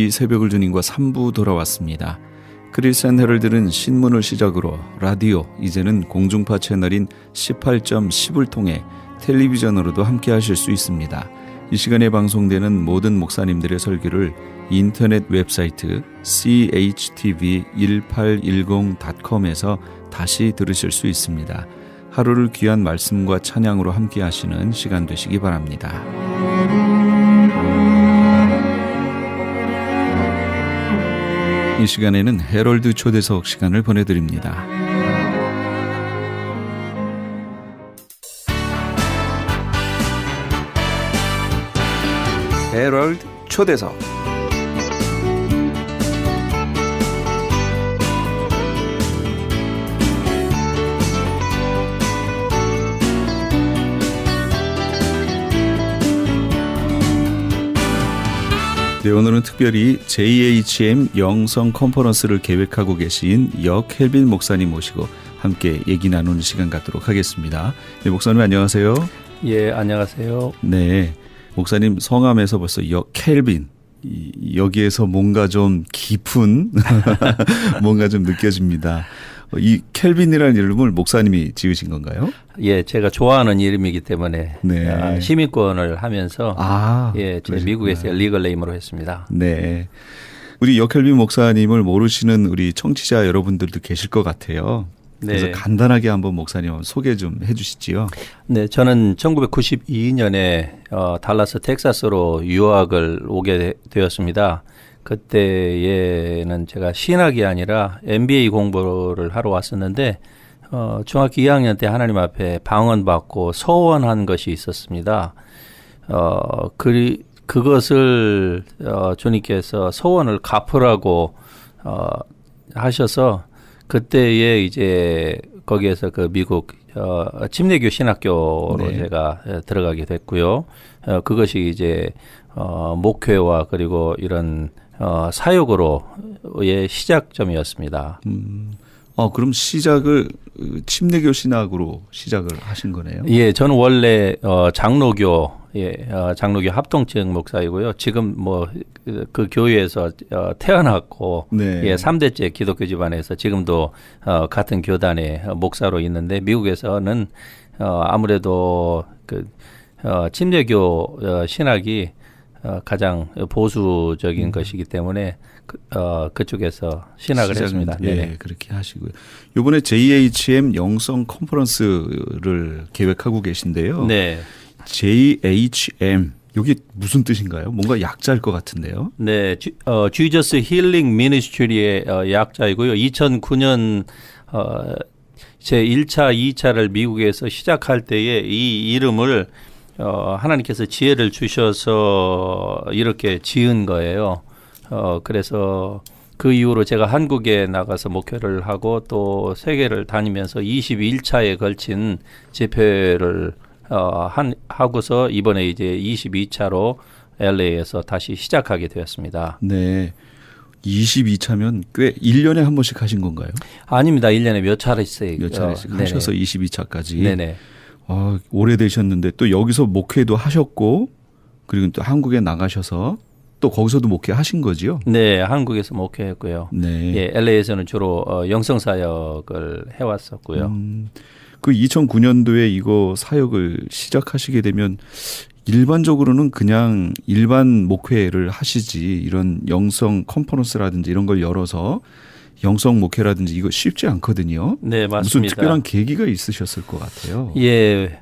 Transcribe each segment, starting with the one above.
KBC 새벽을 주님과 3부 돌아왔습니다. 크리스찬 헤럴드는 신문을 시작으로 라디오, 이제는 공중파 채널인 18.10을 통해 텔레비전으로도 함께 하실 수 있습니다. 이 시간에 방송되는 모든 목사님들의 설교를 인터넷 웹사이트 chtv1810.com에서 다시 들으실 수 있습니다. 하루를 귀한 말씀과 찬양으로 함께 하시는 시간 되시기 바랍니다. 이 시간에는 헤럴드 초대석 시간을 보내드립니다. 헤럴드 초대석. 네, 오늘은 특별히 JHM 영성 컨퍼런스를 계획하고 계신 켈빈 목사님 모시고 함께 얘기 나누는 시간 갖도록 하겠습니다. 네, 목사님 안녕하세요. 예, 안녕하세요. 네, 목사님 성함에서 벌써 켈빈, 여기에서 뭔가 좀 깊은 뭔가 좀 느껴집니다. 이 켈빈이라는 이름을 목사님이 지으신 건가요? 예, 제가 좋아하는 이름이기 때문에 네. 시민권을 하면서 제 그러셨구나. 미국에서 리걸 네임으로 했습니다. 네, 우리 켈빈 목사님을 모르시는 우리 청취자 여러분들도 계실 것 같아요. 그래서 네. 간단하게 한번 목사님 소개 좀 해주시지요. 네, 저는 1992년에 달라스 텍사스로 유학을 오게 되었습니다. 그때에는 제가 신학이 아니라 MBA 공부를 하러 왔었는데 중학교 2학년 때 하나님 앞에 방언받고 소원한 것이 있었습니다. 그것을 주님께서 소원을 갚으라고 하셔서 그때에 이제 거기에서 그 미국 침례교 신학교로 네. 제가 들어가게 됐고요. 그것이 이제 목회와 그리고 이런 사역으로의 시작점이었습니다. 그럼 시작을 침례교 신학으로 시작을 하신 거네요? 예, 저는 원래 장로교 합동층 목사이고요. 지금 그 교회에서 태어났고 네. 3대째 기독교 집안에서 지금도 같은 교단의 목사로 있는데 미국에서는 아무래도 그 침례교 신학이 가장 보수적인 것이기 때문에 그쪽에서 신학을 했습니다. 네, 그렇게 하시고요. 이번에 JHM 영성 컨퍼런스를 계획하고 계신데요. 네. JHM 여기 무슨 뜻인가요? 뭔가 약자일 것 같은데요. 네, Jesus Healing Ministry의 약자이고요. 2009년 제 1차, 2차를 미국에서 시작할 때에 이 이름을 하나님께서 지혜를 주셔서 이렇게 지은 거예요. 그래서 그 이후로 제가 한국에 나가서 목회를 하고 또 세계를 다니면서 21차에 걸친 집회를 하고서 이번에 이제 22차로 LA에서 다시 시작하게 되었습니다. 네. 22차면 꽤 1년에 한 번씩 하신 건가요? 아닙니다. 1년에 몇 차례씩. 몇 차례씩 하셔서 22차까지. 네네. 오래되셨는데 또 여기서 목회도 하셨고 그리고 또 한국에 나가셔서 또 거기서도 목회하신 거지요? 네, 한국에서 목회했고요. 네. 예, LA에서는 주로 영성 사역을 해왔었고요. 그 2009년도에 이거 사역을 시작하시게 되면 일반적으로는 그냥 일반 목회를 하시지 이런 영성 컨퍼런스라든지 이런 걸 열어서 영성 목회라든지 이거 쉽지 않거든요. 네, 맞습니다. 무슨 특별한 계기가 있으셨을 것 같아요. 예,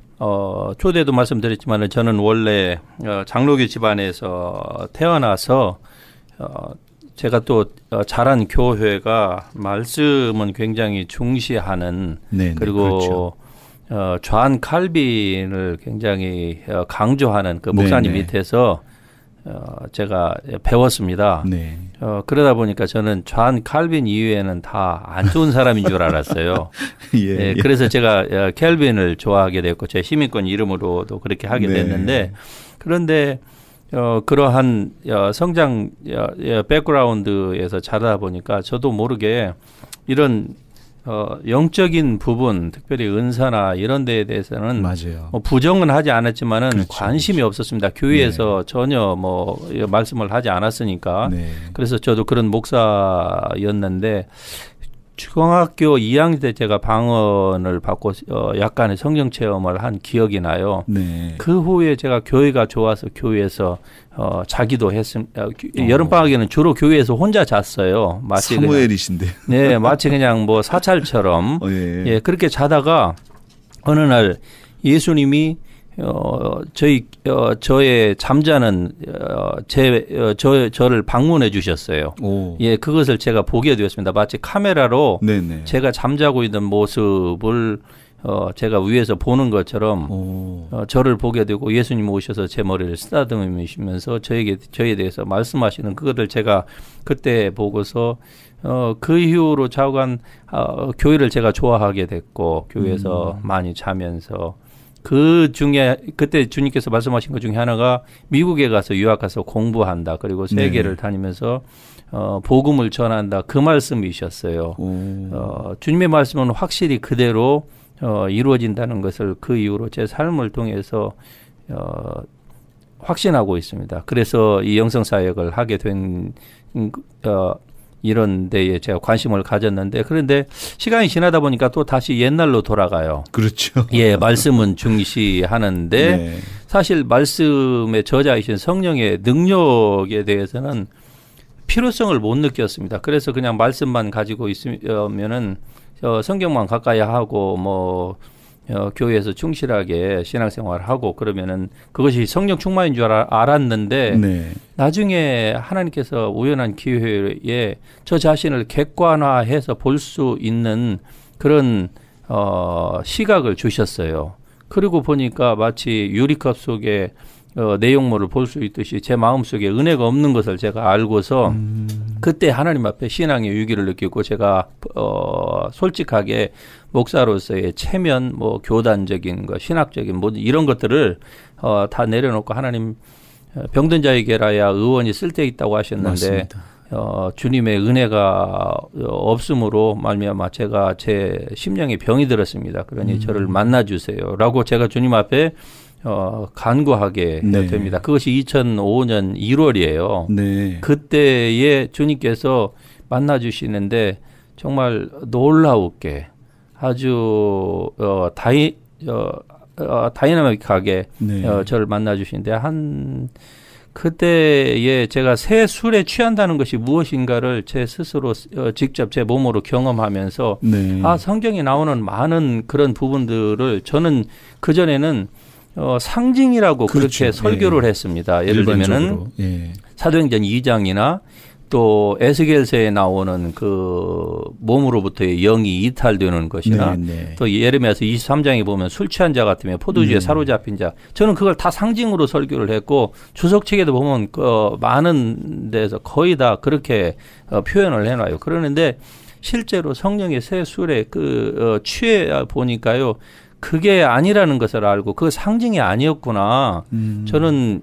초대도 말씀드렸지만 저는 원래 장로교 집안에서 태어나서 제가 또 자란 교회가 말씀은 굉장히 중시하는 네, 그리고 그렇죠. 존 칼빈을 굉장히 강조하는 그 목사님 네, 네. 밑에서 제가 배웠습니다. 네. 그러다 보니까 저는 존 칼빈 이외에는 다 안 좋은 사람인 줄 알았어요. 예. 그래서 제가 켈빈을 좋아하게 됐고 제 시민권 이름으로도 그렇게 하게 네. 됐는데 그런데 그러한 성장 백그라운드에서 자라다 보니까 저도 모르게 이런 영적인 부분, 특별히 은사나 이런 데에 대해서는 맞아요. 뭐 부정은 하지 않았지만은 그렇죠, 관심이 없었습니다. 교회에서 전혀 뭐 말씀을 하지 않았으니까. 네. 그래서 저도 그런 목사였는데 중학교 2학년 때 제가 방언을 받고 약간의 성령 체험을 한 기억이 나요. 네. 그 후에 제가 교회가 좋아서 교회에서 자기도 했습니다. 여름 방학에는 주로 교회에서 혼자 잤어요. 마치 사무엘이신데. 네, 마치 그냥 뭐 사찰처럼 예. 예, 그렇게 자다가 어느 날 예수님이 저의 잠자는 저를 방문해 주셨어요. 오. 예, 그것을 제가 보게 되었습니다. 마치 카메라로 네네. 제가 잠자고 있는 모습을 제가 위에서 보는 것처럼 오. 저를 보게 되고 예수님 오셔서 제 머리를 쓰다듬으시면서 저에 대해서 말씀하시는 그것을 제가 그때 보고서 그 이후로 좌우간 교회를 제가 좋아하게 됐고 교회에서 많이 자면서 그 중에 그때 주님께서 말씀하신 것 중에 하나가 미국에 가서 유학 가서 공부한다. 그리고 세계를 다니면서 복음을 전한다. 그 말씀이셨어요. 주님의 말씀은 확실히 그대로 이루어진다는 것을 그 이후로 제 삶을 통해서 확신하고 있습니다. 그래서 이 영성사역을 하게 된 이런 데에 제가 관심을 가졌는데 그런데 시간이 지나다 보니까 또 다시 옛날로 돌아가요. 그렇죠. 예, 말씀은 중시하는데 네. 사실 말씀의 저자이신 성령의 능력에 대해서는 필요성을 못 느꼈습니다. 그래서 그냥 말씀만 가지고 있으면은 성경만 가까이 하고 뭐 교회에서 충실하게 신앙생활을 하고 그러면은 그것이 성령 충만인 줄 알았는데 네. 나중에 하나님께서 우연한 기회에 저 자신을 객관화해서 볼 수 있는 그런 시각을 주셨어요. 그리고 보니까 마치 유리컵 속에 내용물을 볼 수 있듯이 제 마음속에 은혜가 없는 것을 제가 알고서 그때 하나님 앞에 신앙의 위기를 느끼고 제가 솔직하게 목사로서의 체면, 뭐 교단적인 것, 신학적인 모든 이런 것들을 다 내려놓고 하나님 병든 자에게라야 의원이 쓸데있다고 하셨는데 맞습니다. 주님의 은혜가 없음으로 말미암아 제가 제 심령에 병이 들었습니다. 그러니 저를 만나주세요라고 제가 주님 앞에 간구하게 네. 됩니다. 그것이 2005년 1월이에요. 네. 그때에 주님께서 만나주시는데 정말 놀라웠게 아주 다이나믹하게 네. 저를 만나주시는데 그때에 제가 새 술에 취한다는 것이 무엇인가를 제 스스로 직접 제 몸으로 경험하면서 네. 성경에 나오는 많은 그런 부분들을 저는 그전에는 상징이라고 그렇죠. 그렇게 설교를 했습니다. 예를 들면은 일반적으로. 예. 사도행전 2장이나 또 에스겔서에 나오는 그 몸으로부터의 영이 이탈되는 것이나 네, 네. 또 예레미야서 23장에 보면 술 취한 자 같으면 포도주에 사로잡힌 자 저는 그걸 다 상징으로 설교를 했고 주석책에도 보면 많은 데서 거의 다 그렇게 표현을 해놔요. 그러는데 실제로 성령의 새 술에 취해 보니까요. 그게 아니라는 것을 알고 그 상징이 아니었구나. 저는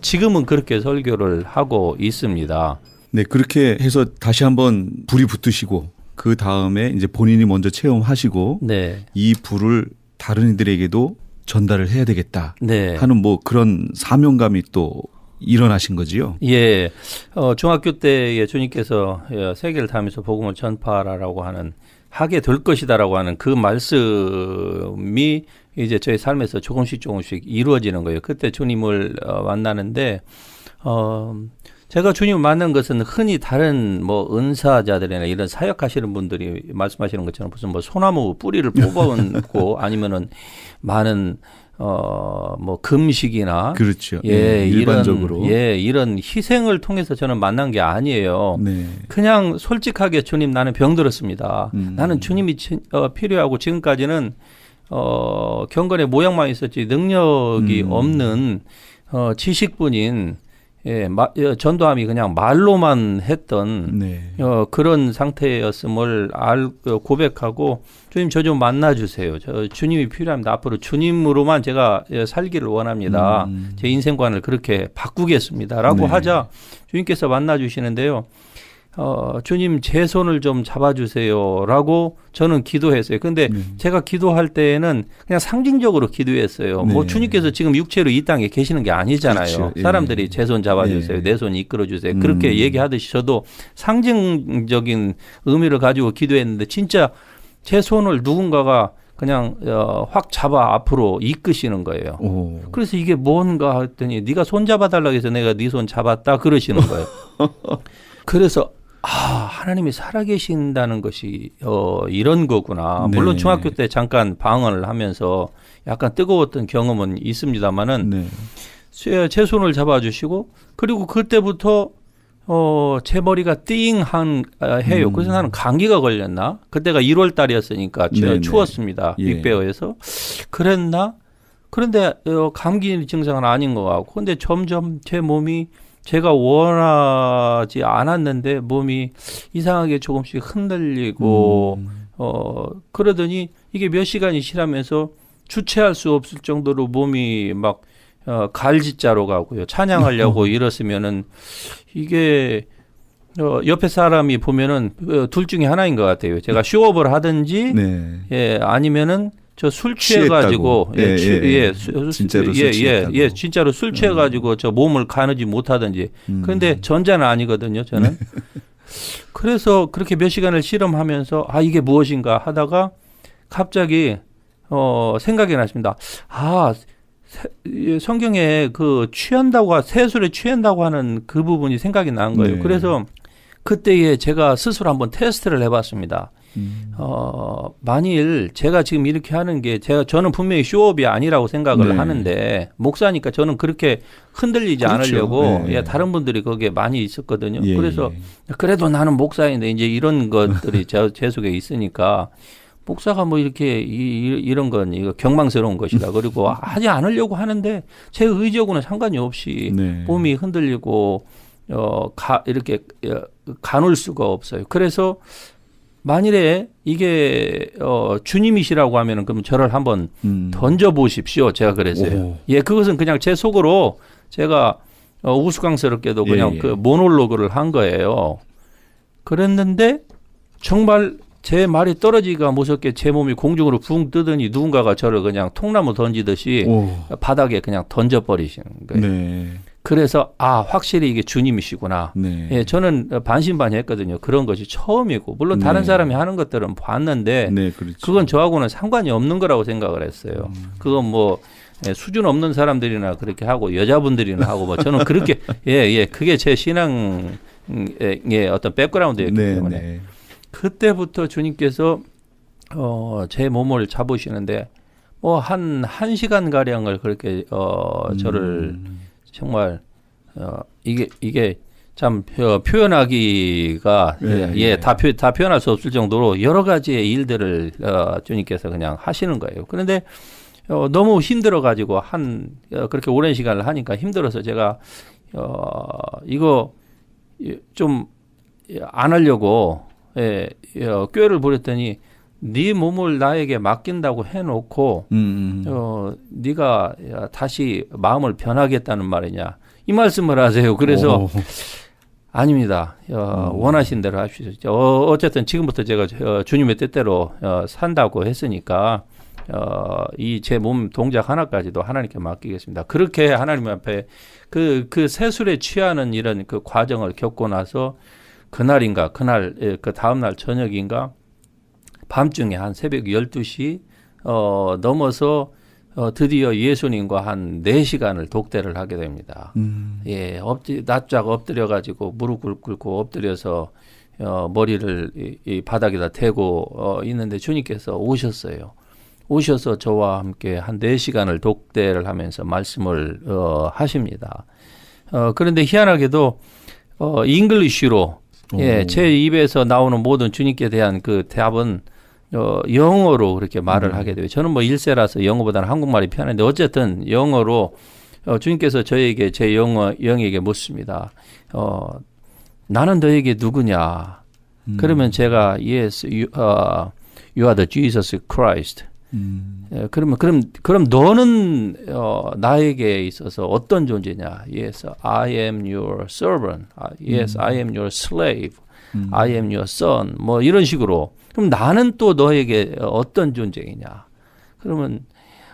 지금은 그렇게 설교를 하고 있습니다. 네, 그렇게 해서 다시 한번 불이 붙으시고 그 다음에 이제 본인이 먼저 체험하시고 네. 이 불을 다른 이들에게도 전달을 해야 되겠다 네. 하는 뭐 그런 사명감이 또 일어나신 거지요. 예. 중학교 때에 주님께서 세계를 다니면서 복음을 전파하라고 하게 될 것이다라고 하는 그 말씀이 이제 저희 삶에서 조금씩 이루어지는 거예요. 그때 주님을 만나는데 제가 주님을 만난 것은 흔히 다른 뭐 은사자들이나 이런 사역하시는 분들이 말씀하시는 것처럼 무슨 뭐 소나무 뿌리를 뽑아온고 아니면은 많은 뭐 금식이나 그렇죠. 예, 일반적으로 이런 희생을 통해서 저는 만난 게 아니에요. 네. 그냥 솔직하게 주님 나는 병들었습니다. 나는 주님이 필요하고 지금까지는 경건의 모양만 있었지 능력이 없는 지식분인 전도함이 그냥 말로만 했던 네. 그런 상태였음을 고백하고 주님 저 좀 만나주세요. 주님이 필요합니다. 앞으로 주님으로만 제가 살기를 원합니다. 제 인생관을 그렇게 바꾸겠습니다. 라고 네. 하자 주님께서 만나주시는데요. 주님 제 손을 좀 잡아주세요라고 저는 기도했어요. 근데 제가 기도할 때에는 그냥 상징적으로 기도했어요. 뭐 주님께서 지금 육체로 이 땅에 계시는 게 아니잖아요. 그렇죠. 사람들이 제 손 잡아주세요. 내 손 이끌어주세요. 그렇게 얘기하듯이 저도 상징적인 의미를 가지고 기도했는데 진짜 제 손을 누군가가 그냥 확 잡아 앞으로 이끄시는 거예요. 오. 그래서 이게 뭔가 했더니 네가 손 잡아달라고 해서 내가 네 손 잡았다 그러시는 거예요. 그래서 하나님이 살아계신다는 것이 이런 거구나. 네. 물론 중학교 때 잠깐 방언을 하면서 약간 뜨거웠던 경험은 있습니다만은 네. 제 손을 잡아주시고 그리고 그때부터 제 머리가 띵한 해요. 그래서 나는 감기가 걸렸나? 그때가 1월 달이었으니까 네네. 추웠습니다. 예. 빅베어에서. 그랬나? 그런데 감기 증상은 아닌 것 같고 근데 점점 제 몸이 제가 원하지 않았는데 몸이 이상하게 조금씩 흔들리고 그러더니 이게 몇 시간이 지나면서 주체할 수 없을 정도로 몸이 막 갈짓자로 가고요. 찬양하려고 일었으면은 이게 옆에 사람이 보면은 둘 중에 하나인 것 같아요. 제가 쇼업을 하든지 네. 예 아니면은 저 술 취해가지고 진짜로 술 취했다고. 진짜로 술 취해가지고 저 몸을 가누지 못하든지. 그런데 전자는 아니거든요. 저는. 그래서 그렇게 몇 시간을 실험하면서 이게 무엇인가 하다가 갑자기 생각이 났습니다. 성경에 그 세술에 취한다고 하는 그 부분이 생각이 난 거예요. 네. 그래서 그때에 제가 스스로 한번 테스트를 해봤습니다. 만일 제가 지금 이렇게 하는 게 저는 분명히 쇼업이 아니라고 생각을 네. 하는데 목사니까 저는 그렇게 흔들리지 그렇죠. 않으려고 네. 다른 분들이 거기에 많이 있었거든요. 예, 그래서 그래도 나는 목사인데 이제 이런 것들이 제 속에 있으니까 목사가 뭐 이렇게 이런 건 이거 경망스러운 것이다. 그리고 하지 않으려고 하는데 제 의지하고는 상관이 없이 네. 몸이 흔들리고 이렇게 가눌 수가 없어요. 그래서 만일에 이게 주님이시라고 하면은 그럼 저를 한번 던져 보십시오. 제가 그랬어요. 오. 예, 그것은 그냥 제 속으로 제가 우스꽝스럽게도 그냥 그 모놀로그를 한 거예요. 그랬는데 정말 제 말이 떨어지기가 무섭게 제 몸이 공중으로 붕 뜨더니 누군가가 저를 그냥 통나무 던지듯이 바닥에 그냥 던져버리시는 거예요. 네. 그래서 확실히 이게 주님이시구나. 네. 예, 저는 반신반의했거든요. 그런 것이 처음이고 물론 다른 네. 사람이 하는 것들은 봤는데 네, 그렇죠. 그건 저하고는 상관이 없는 거라고 생각을 했어요. 그건 뭐 수준 없는 사람들이나 그렇게 하고 여자분들이나 하고 뭐 저는 그렇게 그게 제 신앙의 어떤 백그라운드였기 때문에 네. 그때부터 주님께서 제 몸을 잡으시는데 뭐 한 시간 가량을 그렇게 저를 정말 이게 참 표현하기가 다 표현할 수 없을 정도로 여러 가지의 일들을 주님께서 그냥 하시는 거예요. 그런데 너무 힘들어 가지고 그렇게 오랜 시간을 하니까 힘들어서 제가 이거 좀 안 하려고 꾀를 부렸더니 네 몸을 나에게 맡긴다고 해놓고 네가 다시 마음을 변하겠다는 말이냐 이 말씀을 하세요. 그래서 아닙니다. 원하신 대로 하십시오. 어쨌든 지금부터 제가 주님의 뜻대로 산다고 했으니까 이 제 몸 동작 하나까지도 하나님께 맡기겠습니다. 그렇게 하나님 앞에 그 세술에 취하는 이런 그 과정을 겪고 나서 그날 그 다음날 저녁인가 밤중에 한 새벽 12시 넘어서 드디어 예수님과 한 4시간을 독대를 하게 됩니다. 예, 납작 엎드려가지고 무릎을 꿇고 엎드려서 머리를 이 바닥에다 대고 있는데 주님께서 오셨어요. 오셔서 저와 함께 한 4시간을 독대를 하면서 말씀을 하십니다. 그런데 희한하게도 잉글리쉬로 제 입에서 나오는 모든 주님께 대한 그 답은 영어로 그렇게 말을 하게 돼요. 저는 뭐 1세라서 영어보다는 한국말이 편한데 어쨌든 영어로 주님께서 저에게 제 영에게 묻습니다. 나는 너에게 누구냐? 그러면 제가 Yes, you are the Jesus Christ. 그럼 너는 나에게 있어서 어떤 존재냐? Yes, I am your servant. Yes, I am your slave. I am your son 뭐 이런 식으로. 그럼 나는 또 너에게 어떤 존재이냐? 그러면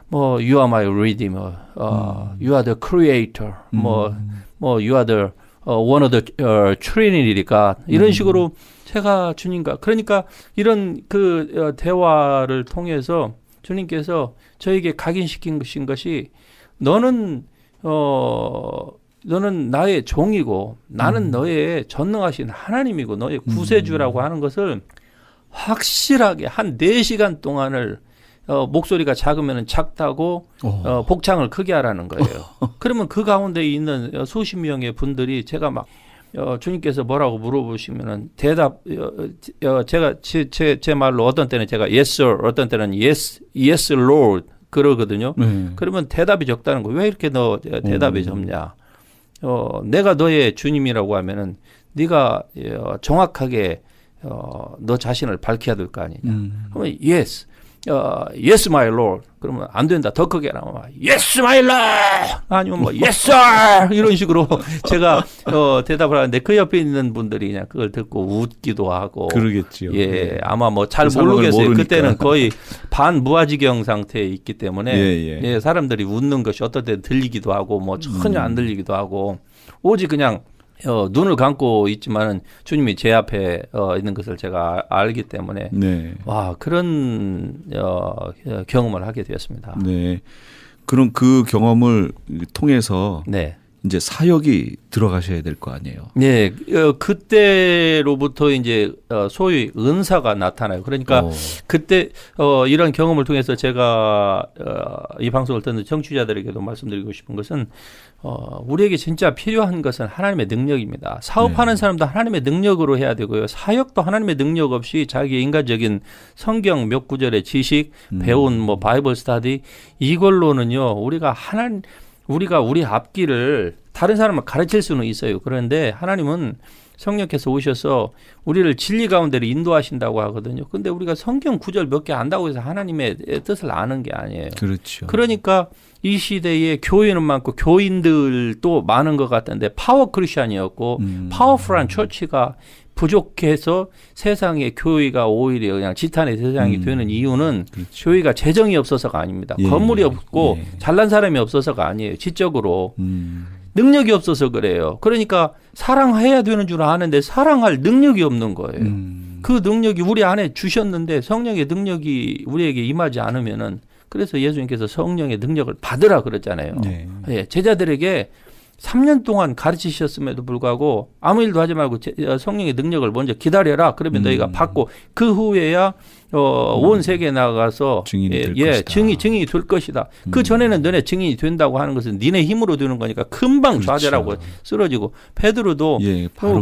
뭐 you are my redeemer, you are the creator, 뭐 you are the one of the Trinity니까 이런 식으로 제가 주님과 그러니까 이런 그 대화를 통해서 주님께서 저에게 각인시킨 것이 너는 나의 종이고 나는 너의 전능하신 하나님이고 너의 구세주라고 하는 것을 확실하게 한 4시간 동안을 목소리가 작으면 작다고 복창을 크게 하라는 거예요. 그러면 그 가운데 있는 수십 명의 분들이 제가 막 주님께서 뭐라고 물어보시면은 대답 제가 제 말로 어떤 때는 제가 yes sir 어떤 때는 yes lord 그러거든요. 그러면 대답이 적다는 거예요. 왜 이렇게 너 대답이 적냐? 내가 너의 주님이라고 하면은 네가 정확하게 너 자신을 밝혀야 될 거 아니냐. 그러면 yes. yes my lord. 그러면 안 된다. 더 크게 나오면 yes my lord. 아니면 뭐 yes sir. 이런 식으로 제가 대답을 하는데 그 옆에 있는 분들이 그냥 그걸 듣고 웃기도 하고. 그러겠죠. 예, 아마 뭐 잘 모르겠어요. 그때는 거의 반무아지경 상태에 있기 때문에 예, 사람들이 웃는 것이 어떨 때 들리기도 하고 뭐 전혀 안 들리기도 하고 오직 그냥 눈을 감고 있지만은 주님이 제 앞에 있는 것을 제가 알기 때문에 와 그런 경험을 하게 되었습니다. 네. 그럼 그 경험을 통해서 이제 사역이 들어가셔야 될 거 아니에요. 네, 그때로부터 이제 소위 은사가 나타나요. 그러니까 그때 이런 경험을 통해서 제가 이 방송을 듣는 청취자들에게도 말씀드리고 싶은 것은 우리에게 진짜 필요한 것은 하나님의 능력입니다. 사업하는 사람도 하나님의 능력으로 해야 되고요. 사역도 하나님의 능력 없이 자기의 인간적인 성경 몇 구절의 지식, 배운 뭐 바이블 스터디 이걸로는요. 우리가 우리 앞길을 다른 사람을 가르칠 수는 있어요. 그런데 하나님은 성령께서 오셔서 우리를 진리 가운데로 인도하신다고 하거든요. 근데 우리가 성경 구절 몇 개 안다고 해서 하나님의 뜻을 아는 게 아니에요. 그렇죠. 그러니까 이 시대에 교회는 많고 교인들도 많은 것 같은데 파워 크리스천이었고 파워풀한 처치가 부족해서 세상의 교회가 오히려 그냥 지탄의 세상이 되는 이유는 교회가 재정이 없어서가 아닙니다. 건물이 없고 잘난 사람이 없어서가 아니에요. 지적으로. 능력이 없어서 그래요. 그러니까 사랑해야 되는 줄 아는데 사랑할 능력이 없는 거예요. 그 능력이 우리 안에 주셨는데 성령의 능력이 우리에게 임하지 않으면은 그래서 예수님께서 성령의 능력을 받으라 그랬잖아요. 예, 제자들에게 3년 동안 가르치셨음에도 불구하고 아무 일도 하지 말고 성령의 능력을 먼저 기다려라. 그러면 너희가 받고 그 후에야 온 세계에 나가서 증인이 될 것이다. 증인이 될 것이다. 그 전에는 너네 증인이 된다고 하는 것은 니네 힘으로 되는 거니까 금방 좌절하고 쓰러지고 베드로도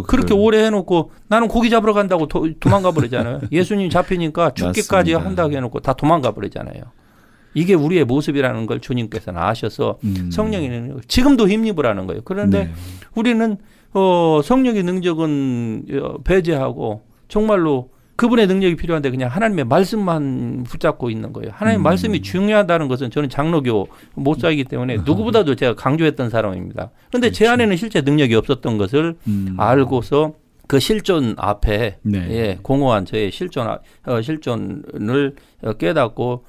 그렇게 오래 해놓고 나는 고기 잡으러 간다고 도망가 버리잖아요. 예수님 잡히니까 죽기까지 한다고 해놓고 다 도망가 버리잖아요. 이게 우리의 모습이라는 걸 주님께서는 아셔서 성령의 지금도 힘입으라는 거예요. 그런데 우리는 성령의 능력은 배제하고 정말로 그분의 능력이 필요한데 그냥 하나님의 말씀만 붙잡고 있는 거예요. 하나님의 말씀이 중요하다는 것은 저는 장로교 목사이기 때문에 누구보다도 제가 강조했던 사람입니다. 그런데 제 안에는 실제 능력이 없었던 것을 알고서 그 실존 앞에 공허한 저의 실존을 깨닫고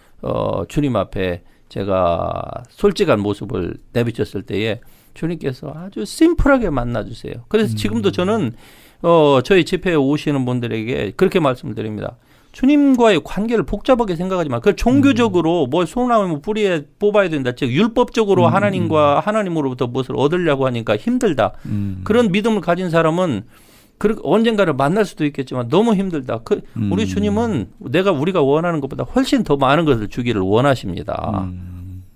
주님 앞에 제가 솔직한 모습을 내비쳤을 때에 주님께서 아주 심플하게 만나주세요. 그래서 지금도 저는 저희 집회에 오시는 분들에게 그렇게 말씀을 드립니다. 주님과의 관계를 복잡하게 생각하지 마. 그 종교적으로 뭘 소나무 뿌리에 뽑아야 된다. 즉 율법적으로 하나님으로부터 무엇을 얻으려고 하니까 힘들다. 그런 믿음을 가진 사람은 언젠가를 만날 수도 있겠지만 너무 힘들다. 우리 주님은 우리가 원하는 것보다 훨씬 더 많은 것을 주기를 원하십니다.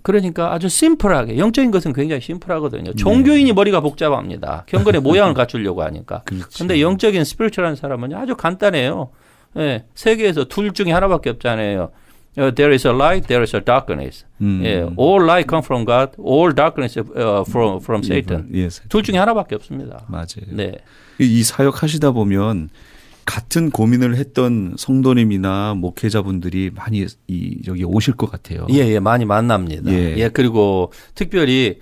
그러니까 아주 심플하게 영적인 것은 굉장히 심플하거든요. 종교인이 머리가 복잡합니다. 경건의 모양을 갖추려고 하니까. 그런데 영적인 스피리추얼한 사람은 아주 간단해요. 예, 세계에서 둘 중에 하나밖에 없잖아요. There is a light, there is a darkness. All light come from God, all darkness from Satan. 둘 중에 하나밖에 없습니다. 맞아요. 네. 이 사역 하시다 보면 같은 고민을 했던 성도님이나 목회자분들이 많이 여기 오실 것 같아요. 예, 많이 만납니다. 예. 예, 그리고 특별히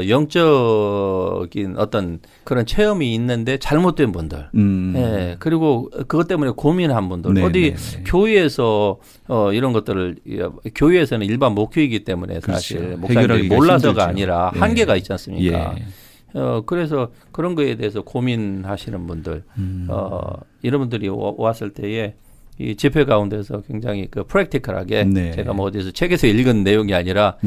영적인 어떤 그런 체험이 있는데 잘못된 분들, 예, 그리고 그것 때문에 고민한 분들, 네, 어디 네. 교회에서 이런 것들을 교회에서는 일반 목회이기 때문에 사실 그렇죠. 목사님들이 해결하기가 몰라서가 힘들죠. 아니라 예. 한계가 있지 않습니까? 예. 그래서 그런 거에 대해서 고민하시는 분들, 이런 분들이 왔을 때에 이 집회 가운데서 굉장히 그 프랙티컬하게 네. 제가 뭐 어디서 책에서 읽은 내용이 아니라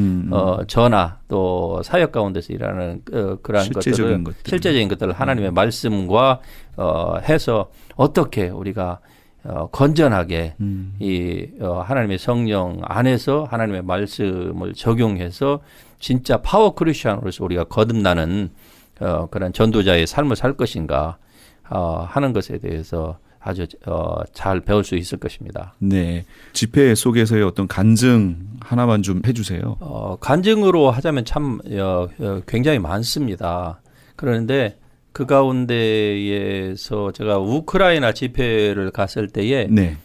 저나 또 사역 가운데서 일하는 그러한 실제적인 것들을 것들. 실제적인 것들을 하나님의 말씀과 해서 어떻게 우리가 건전하게 이 하나님의 성령 안에서 하나님의 말씀을 적용해서 진짜 파워 크리스천으로서 우리가 거듭나는 그런 전도자의 삶을 살 것인가 하는 것에 대해서 아주 잘 배울 수 있을 것입니다. 네. 집회 속에서의 어떤 간증 하나만 좀 해주세요. 간증으로 하자면 참 굉장히 많습니다. 그런데 그 가운데에서 제가 우크라이나 집회를 갔을 때에 네.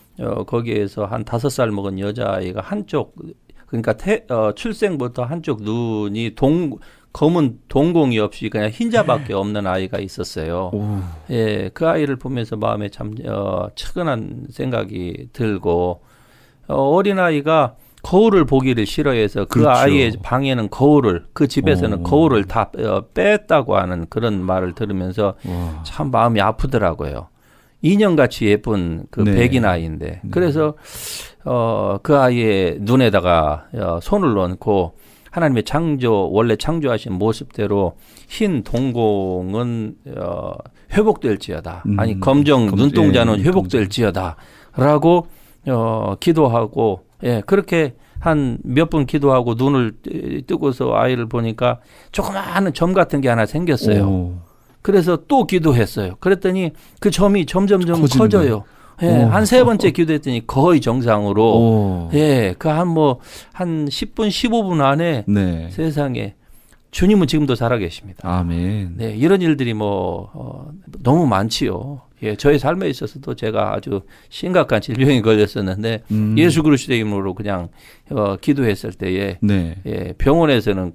거기에서 한 5살 먹은 여자아이가 한쪽 그러니까 출생부터 한쪽 눈이 검은 동공이 없이 그냥 흰자밖에 없는 아이가 있었어요. 오. 예, 그 아이를 보면서 마음에 참 측은한 생각이 들고 어린 아이가 거울을 보기를 싫어해서 그 그렇죠. 아이의 방에는 거울을 그 집에서는 거울을 다 뺐다고 하는 그런 말을 들으면서 와. 참 마음이 아프더라고요. 인형같이 예쁜 그 네. 백인 아이인데 그래서 그 아이의 눈에다가 손을 얹고 하나님의 원래 창조하신 모습대로 흰 동공은 회복될지어다. 아니 검정 눈동자는 회복될지어다라고 기도하고 그렇게 한 몇 분 기도하고 눈을 뜨고서 아이를 보니까 조그마한 점 같은 게 하나 생겼어요. 오. 그래서 또 기도했어요. 그랬더니 그 점이 점점점 커져요. 한 3번째 기도했더니 거의 정상으로. 그 한 10분, 15분 안에 네. 세상에 주님은 지금도 살아계십니다. 아멘. 네, 이런 일들이 너무 많지요. 저의 삶에 있어서도 제가 아주 심각한 질병에 걸렸었는데 예수 그리스도의 이름으로 그냥 기도했을 때에 네. 병원에서는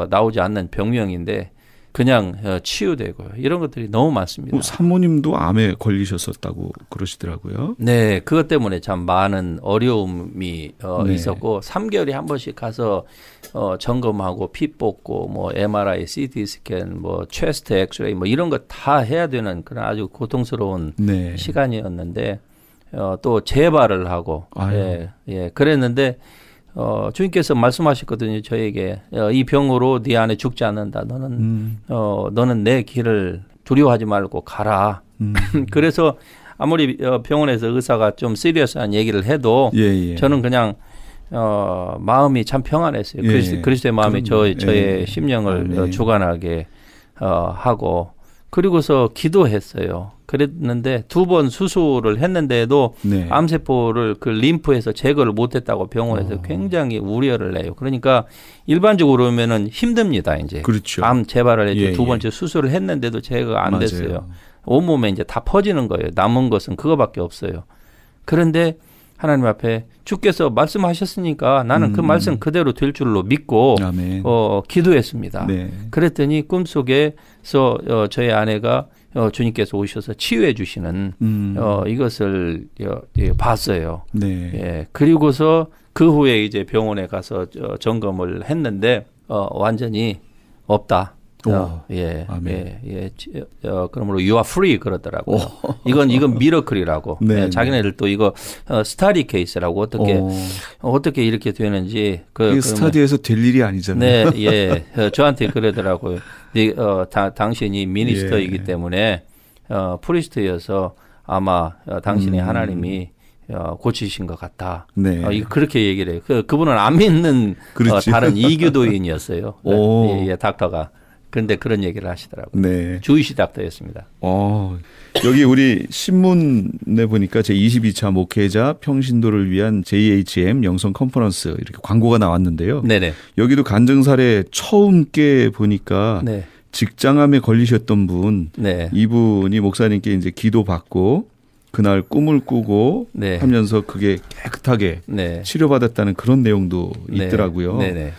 나오지 않는 병명인데 그냥 치유되고요. 이런 것들이 너무 많습니다. 사모님도 암에 걸리셨었다고 그러시더라고요. 네, 그것 때문에 참 많은 어려움이 네. 있었고 3개월에 한 번씩 가서 점검하고 피 뽑고 MRI, CT 스캔, 체스트 엑스레이 이런 거 다 해야 되는 그런 아주 고통스러운 네. 시간이었는데 또 재발을 하고 그랬는데 주님께서 말씀하셨거든요. 저에게 이 병으로 네 안에 죽지 않는다. 너는 내 길을 두려워하지 말고 가라. 그래서 아무리 병원에서 의사가 좀 시리어스한 얘기를 해도 저는 그냥 마음이 참 평안했어요. 그리스도의 마음이 저의 심령을 주관하게 하고 그리고서 기도했어요. 그랬는데 2번 수술을 했는데도 암세포를 그 림프에서 제거를 못했다고 병원에서 굉장히 우려를 해요. 그러니까 일반적으로 보면은 힘듭니다. 이제 그렇죠. 암 재발을 해서 2번째 수술을 했는데도 제거가 안 됐어요. 온몸에 이제 다 퍼지는 거예요. 남은 것은 그거밖에 없어요. 그런데 하나님 앞에 주께서 말씀하셨으니까 나는 그 말씀 그대로 될 줄로 믿고 기도했습니다. 그랬더니 꿈속에서 저희 아내가 주님께서 오셔서 치유해 주시는 이것을 봤어요. 그리고서 그 후에 이제 병원에 가서 점검을 했는데 완전히 없다. 그러므로 you are free 그러더라고요. 이건 미러클이라고. 자기네들 또 이거 스타디 케이스라고 어떻게 이렇게 되는지 그게 스타디에서 될 일이 아니잖아요. 저한테 그러더라고요. 당신이 미니스터이기 때문에 프리스트여서 아마 당신의 하나님이 고치신 것 같다. 그렇게 얘기를 해요. 그분은 안 믿는 다른 이교도인이었어요. 닥터가. 그런데 그런 얘기를 하시더라고요. 주이시 닥터였습니다. 여기 우리 신문에 보니까 제22차 목회자 평신도를 위한 JHM 영성 컨퍼런스 이렇게 광고가 나왔는데요. 여기도 간증 사례 처음 게 보니까 직장암에 걸리셨던 분, 이분이 목사님께 이제 기도받고 그날 꿈을 꾸고 네. 하면서 그게 깨끗하게 네. 치료받았다는 그런 내용도 네. 있더라고요. 네네.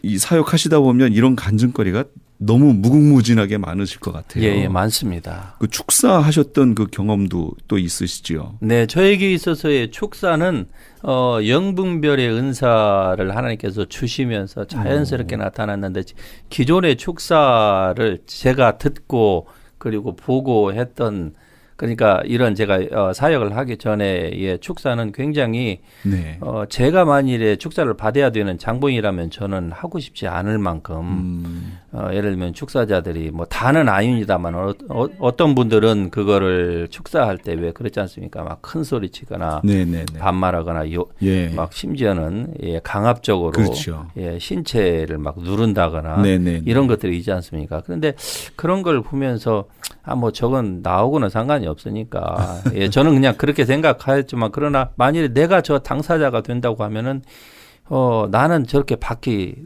이 사역하시다 보면 이런 간증거리가 너무 무궁무진하게 많으실 것 같아요. 예, 예, 많습니다. 그 축사하셨던 그 경험도 또 있으시죠? 네, 저에게 있어서의 축사는 영분별의 은사를 하나님께서 주시면서 자연스럽게 나타났는데 기존의 축사를 제가 듣고 그리고 보고 했던 그러니까 이런 제가 사역을 하기 전에의 축사는 굉장히 네. 제가 만일에 축사를 받아야 되는 장본이라면 저는 하고 싶지 않을 만큼 예를 들면 축사자들이 뭐 다는 아닙니다만 어떤 분들은 그거를 축사할 때 왜 그렇지 않습니까? 막 큰 소리 치거나 네네네. 반말하거나 예. 막 심지어는 강압적으로 그렇죠. 신체를 막 누른다거나 네네. 이런 것들이 있지 않습니까? 그런데 그런 걸 보면서 뭐 저건 나오고는 상관이 없으니까 저는 그냥 그렇게 생각하였지만 그러나 만일에 내가 저 당사자가 된다고 하면은 나는 저렇게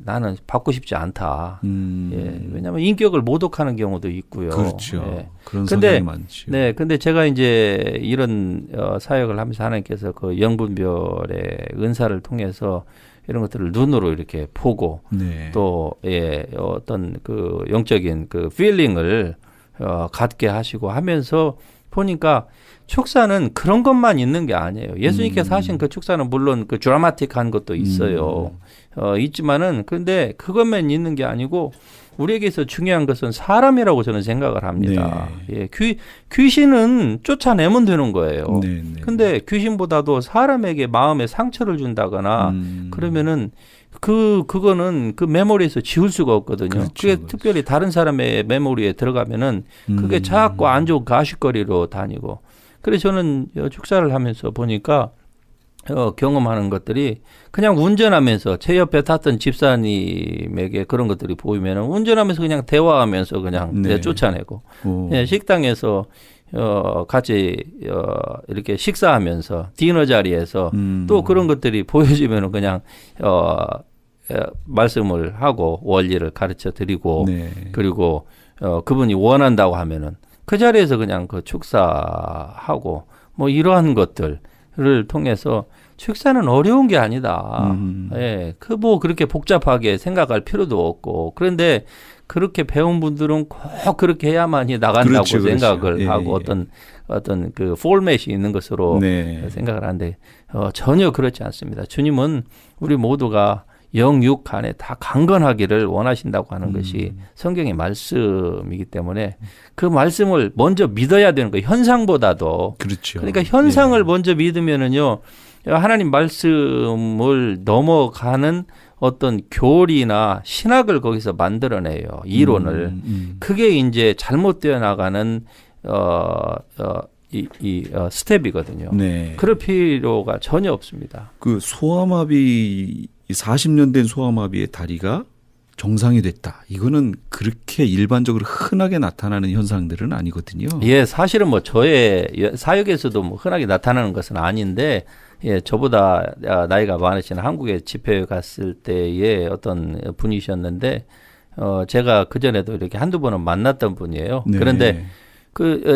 나는 받고 싶지 않다. 왜냐하면 인격을 모독하는 경우도 있고요. 그렇죠. 그런 근데, 성향이 많죠. 네, 근데 제가 이제 이런 사역을 하면서 하나님께서 그 영분별의 은사를 통해서 이런 것들을 눈으로 이렇게 보고 네. 또 어떤 그 영적인 그 필링을 갖게 하시고 하면서 보니까 축사는 그런 것만 있는 게 아니에요. 예수님께서 하신 그 축사는 물론 그 드라마틱한 것도 있어요. 있지만은 근데 그것만 있는 게 아니고 우리에게서 중요한 것은 사람이라고 저는 생각을 합니다. 네. 귀신은 쫓아내면 되는 거예요. 네, 네. 근데 귀신보다도 사람에게 마음에 상처를 준다거나 그러면은 그거는 그 메모리에서 지울 수가 없거든요. 그렇죠, 그게 그렇죠. 특별히 다른 사람의 메모리에 들어가면은 그게 자꾸 안 좋은 가십거리로 다니고. 그래서 저는 축사를 하면서 보니까 경험하는 것들이 그냥 운전하면서 제 옆에 탔던 집사님에게 그런 것들이 보이면은 운전하면서 그냥 대화하면서 그냥 네. 쫓아내고 식당에서 같이 이렇게 식사하면서 디너 자리에서 또 그런 것들이 보여지면은 그냥 말씀을 하고 원리를 가르쳐 드리고 네. 그리고 그분이 원한다고 하면은 그 자리에서 그냥 그 축사하고 뭐 이러한 것들을 통해서 축사는 어려운 게 아니다. 그 뭐 그렇게 복잡하게 생각할 필요도 없고 그런데 그렇게 배운 분들은 꼭 그렇게 해야만이 나간다고 그렇죠, 생각을 그렇죠. 하고 어떤 그 포맷이 있는 것으로 네. 생각을 하는데 전혀 그렇지 않습니다. 주님은 우리 모두가 영육 간에 다 강건하기를 원하신다고 하는 것이 성경의 말씀이기 때문에 그 말씀을 먼저 믿어야 되는 거예요. 현상보다도. 그렇죠. 그러니까 현상을 먼저 믿으면은요. 하나님 말씀을 넘어가는 어떤 교리나 신학을 거기서 만들어내요. 이론을. 그게 이제 잘못되어 나가는 스텝이거든요. 네. 그럴 필요가 전혀 없습니다. 그 소아마비 40년 된 소아마비의 다리가 정상이 됐다. 이거는 그렇게 일반적으로 흔하게 나타나는 현상들은 아니거든요. 예, 사실은 뭐 저의 사역에서도 뭐 흔하게 나타나는 것은 아닌데, 저보다 나이가 많으신 한국에 집회에 갔을 때의 어떤 분이셨는데, 제가 그전에도 이렇게 한두 번은 만났던 분이에요. 네. 그런데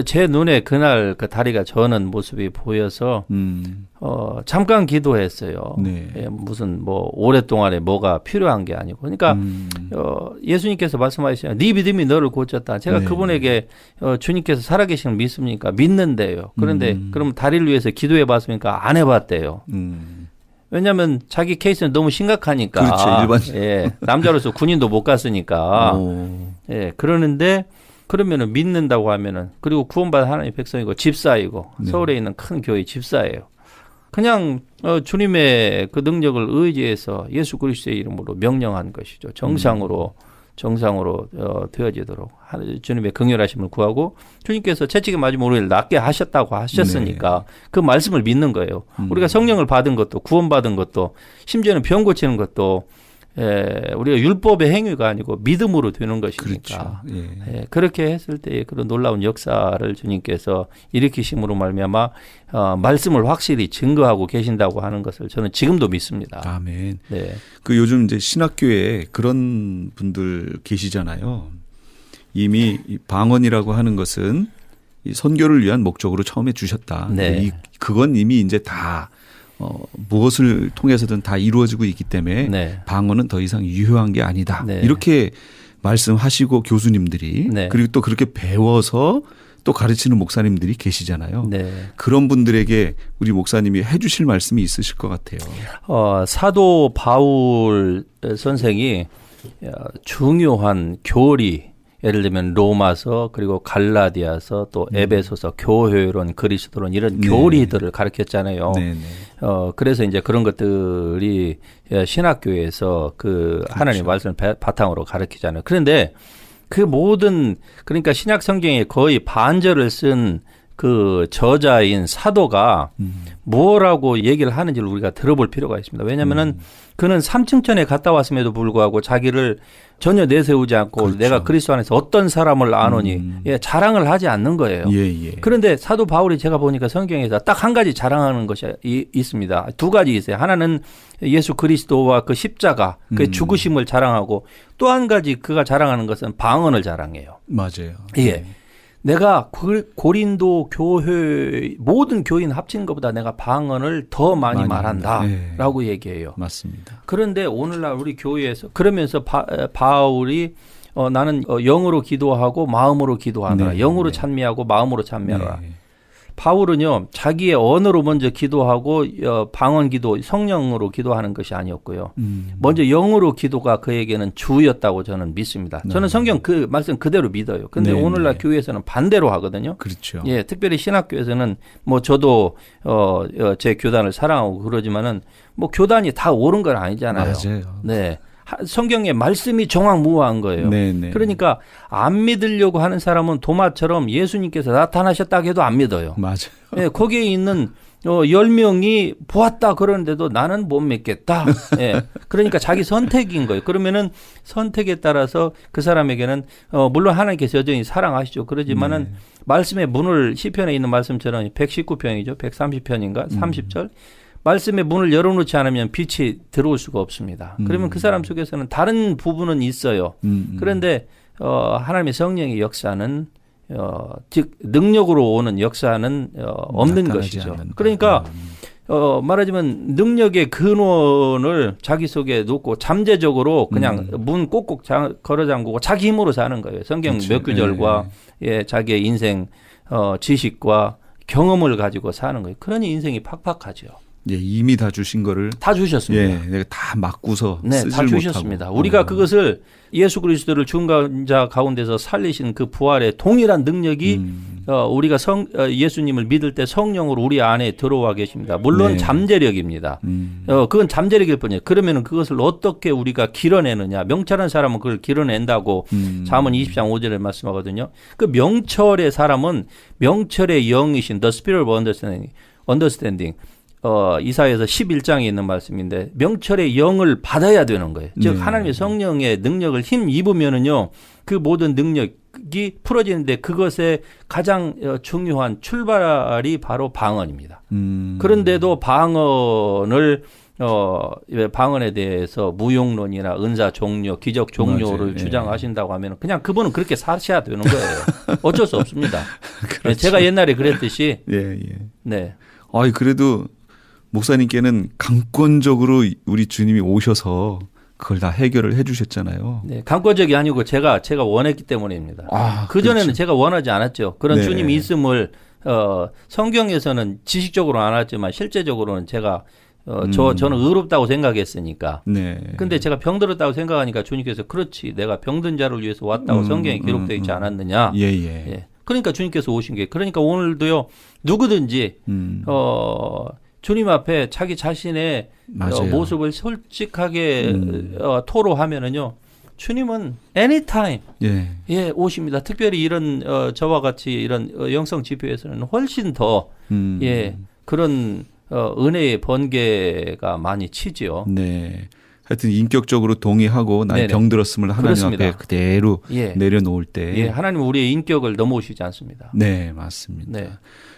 제 눈에 그날 그 다리가 저는 모습이 보여서 잠깐 기도했어요. 네. 무슨 뭐 오랫동안에 뭐가 필요한 게 아니고 그러니까 예수님께서 말씀하시잖아요. 네 믿음이 너를 고쳤다. 제가 네. 그분에게 주님께서 살아계신 걸 믿습니까? 믿는데요. 그런데 그럼 다리를 위해서 기도해 봤습니까? 안 해봤대요. 왜냐하면 자기 케이스는 너무 심각하니까. 그렇죠. 일반. 남자로서 군인도 못 갔으니까. 오. 그러는데 그러면은 믿는다고 하면은 그리고 구원받은 하나님의 백성이고 집사이고 네. 서울에 있는 큰 교회 집사예요. 그냥 주님의 그 능력을 의지해서 예수 그리스도의 이름으로 명령한 것이죠. 정상으로 되어지도록 주님의 긍휼하심을 구하고 주님께서 채찍에 맞으면 우리를 낫게 하셨다고 하셨으니까 그 말씀을 믿는 거예요. 우리가 성령을 받은 것도 구원받은 것도 심지어는 병 고치는 것도 우리가 율법의 행위가 아니고 믿음으로 되는 것이니까. 그렇죠. 그렇게 했을 때 그런 놀라운 역사를 주님께서 일으키심으로 말미암아 말씀을 확실히 증거하고 계신다고 하는 것을 저는 지금도 믿습니다. 아멘. 네. 그 요즘 이제 신학교에 그런 분들 계시잖아요. 이미 이 방언이라고 하는 것은 이 선교를 위한 목적으로 처음에 주셨다. 네. 그건 이미 이제 다 무엇을 통해서든 다 이루어지고 있기 때문에 네. 방언은 더 이상 유효한 게 아니다. 네. 이렇게 말씀하시고 교수님들이 네. 그리고 또 그렇게 배워서 또 가르치는 목사님들이 계시잖아요. 네. 그런 분들에게 우리 목사님이 해 주실 말씀이 있으실 것 같아요. 사도 바울 선생이 중요한 교리, 예를 들면 로마서 그리고 갈라디아서 또 에베소서 교회론 그리스도론 이런 네. 교리들을 가르쳤잖아요. 네, 네. 그래서 이제 그런 것들이 신학교에서 그 하나님 말씀을 바탕으로 가르치잖아요. 그런데 그 모든 그러니까 신약 성경에 거의 반절을 쓴 그 저자인 사도가 뭐라고 얘기를 하는지를 우리가 들어볼 필요가 있습니다. 왜냐하면은 그는 삼층천에 갔다 왔음에도 불구하고 자기를 전혀 내세우지 않고 그렇죠. 내가 그리스도 안에서 어떤 사람을 아노니 자랑을 하지 않는 거예요. 예. 그런데 사도 바울이 제가 보니까 성경에서 딱 한 가지 자랑하는 것이 있습니다. 두 가지 있어요. 하나는 예수 그리스도와 그 십자가, 그 죽으심을 자랑하고 또 한 가지 그가 자랑하는 것은 방언을 자랑해요. 맞아요. 예. 내가 고린도 교회 모든 교인 합친 것보다 내가 방언을 더 많이 말한다라고 얘기해요. 맞습니다. 그런데 오늘날 우리 교회에서 그러면서 바울이 나는 영으로 기도하고 마음으로 기도하노라. 네, 영으로 네. 찬미하고 마음으로 찬미하노라. 네. 바울은요 자기의 언어로 먼저 기도하고 방언 기도 성령으로 기도하는 것이 아니었고요. 먼저 영으로 기도가 그에게는 주였다고 저는 믿습니다. 저는 성경 그 말씀 그대로 믿어요. 그런데 네, 오늘날 네. 교회에서는 반대로 하거든요. 그렇죠. 예, 특별히 신학교에서는 뭐 저도 제 교단을 사랑하고 그러지만은 뭐 교단이 다 옳은 건 아니잖아요. 맞아요. 네. 성경의 말씀이 정확무화한 거예요. 네. 그러니까 안 믿으려고 하는 사람은 도마처럼 예수님께서 나타나셨다 해도 안 믿어요. 맞아요. 예, 거기에 있는 10명이 보았다 그러는데도 나는 못 믿겠다. 예. 그러니까 자기 선택인 거예요. 그러면은 선택에 따라서 그 사람에게는 물론 하나님께서 여전히 사랑하시죠. 그러지만은 말씀의 문을 시편에 있는 말씀처럼 119편이죠. 130편인가? 30절. 말씀의 문을 열어놓지 않으면 빛이 들어올 수가 없습니다. 그러면 그 사람 속에서는 다른 부분은 있어요. 그런데 하나님의 성령의 역사는 즉 능력으로 오는 역사는 없는 것이죠. 않는다. 그러니까 말하자면 능력의 근원을 자기 속에 놓고 잠재적으로 그냥 문 꼭꼭 걸어 잠그고 자기 힘으로 사는 거예요. 성경 그렇죠. 몇 구절과 자기의 인생 지식과 경험을 가지고 사는 거예요. 그러니 인생이 팍팍하죠. 예, 이미 다 주신 거를 다 주셨습니다. 예, 내가 다 막고서 네, 쓰질 다 주셨습니다. 못하고. 우리가 그것을 예수 그리스도를 죽은 자 가운데서 살리신 그 부활의 동일한 능력이 우리가 예수님을 믿을 때 성령으로 우리 안에 들어와 계십니다. 물론 네. 잠재력입니다. 그건 잠재력일 뿐이에요. 그러면 그것을 어떻게 우리가 길어내느냐. 명철한 사람은 그걸 길어낸다고 잠언 20장 5절에 말씀하거든요. 그 명철의 사람은 명철의 영이신 The Spirit of Understanding. 이사야서 11장에 있는 말씀인데 명철의 영을 받아야 되는 거예요. 즉 하나님의 성령의 능력을 힘 입으면은요 그 모든 능력이 풀어지는데 그것의 가장 중요한 출발이 바로 방언입니다. 그런데도 방언에 대해서 무용론이나 은사 종료, 기적 종료를 맞아요. 주장하신다고 하면 그냥 그분은 그렇게 사셔야 되는 거예요. 어쩔 수 없습니다. 그렇죠. 제가 옛날에 그랬듯이 예. 네. 아이 그래도 목사님께는 강권적으로 우리 주님이 오셔서 그걸 다 해결을 해 주셨잖아요. 네, 강권적이 아니고 제가 원했기 때문입니다. 그 전에는 제가 원하지 않았죠. 그런 네. 주님이 있음을 성경에서는 지식적으로 안 왔지만 실제적으로는 제가 저는 의롭다고 생각했으니까. 네. 근데 제가 병들었다고 생각하니까 주님께서 그렇지 내가 병든 자를 위해서 왔다고 성경에 기록되어 있지 않았느냐. 예. 그러니까 주님께서 오신 게 그러니까 오늘도요 누구든지 주님 앞에 자기 자신의 모습을 솔직하게 토로하면은요 주님은 anytime 예 오십니다. 특별히 이런 저와 같이 이런 영성 집회에서는 훨씬 더 그런 은혜의 번개가 많이 치지요. 네. 하여튼 인격적으로 동의하고 난 병들었음을 하나님 그렇습니다. 앞에 그대로 내려놓을 때 하나님은 우리의 인격을 넘어오시지 않습니다. 네, 맞습니다. 네.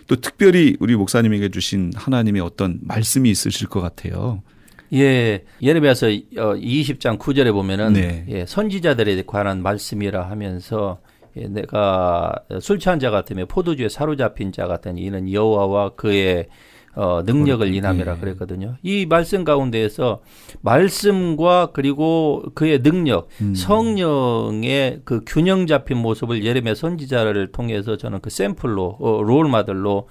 또 특별히 우리 목사님에게 주신 하나님의 어떤 말씀이 있으실 것 같아요. 예, 예레미야서 20장 9절에 보면은 네. 선지자들에 관한 말씀이라 하면서 내가 술 취한 자 같으면 포도주에 사로잡힌 자 같으니 이는 여호와와 그의 능력을 인함이라 예. 그랬거든요. 이 말씀 가운데에서 말씀과 그리고 그의 능력, 성령의 그 균형 잡힌 모습을 예레미야 선지자를 통해서 저는 그 샘플로 롤 모델로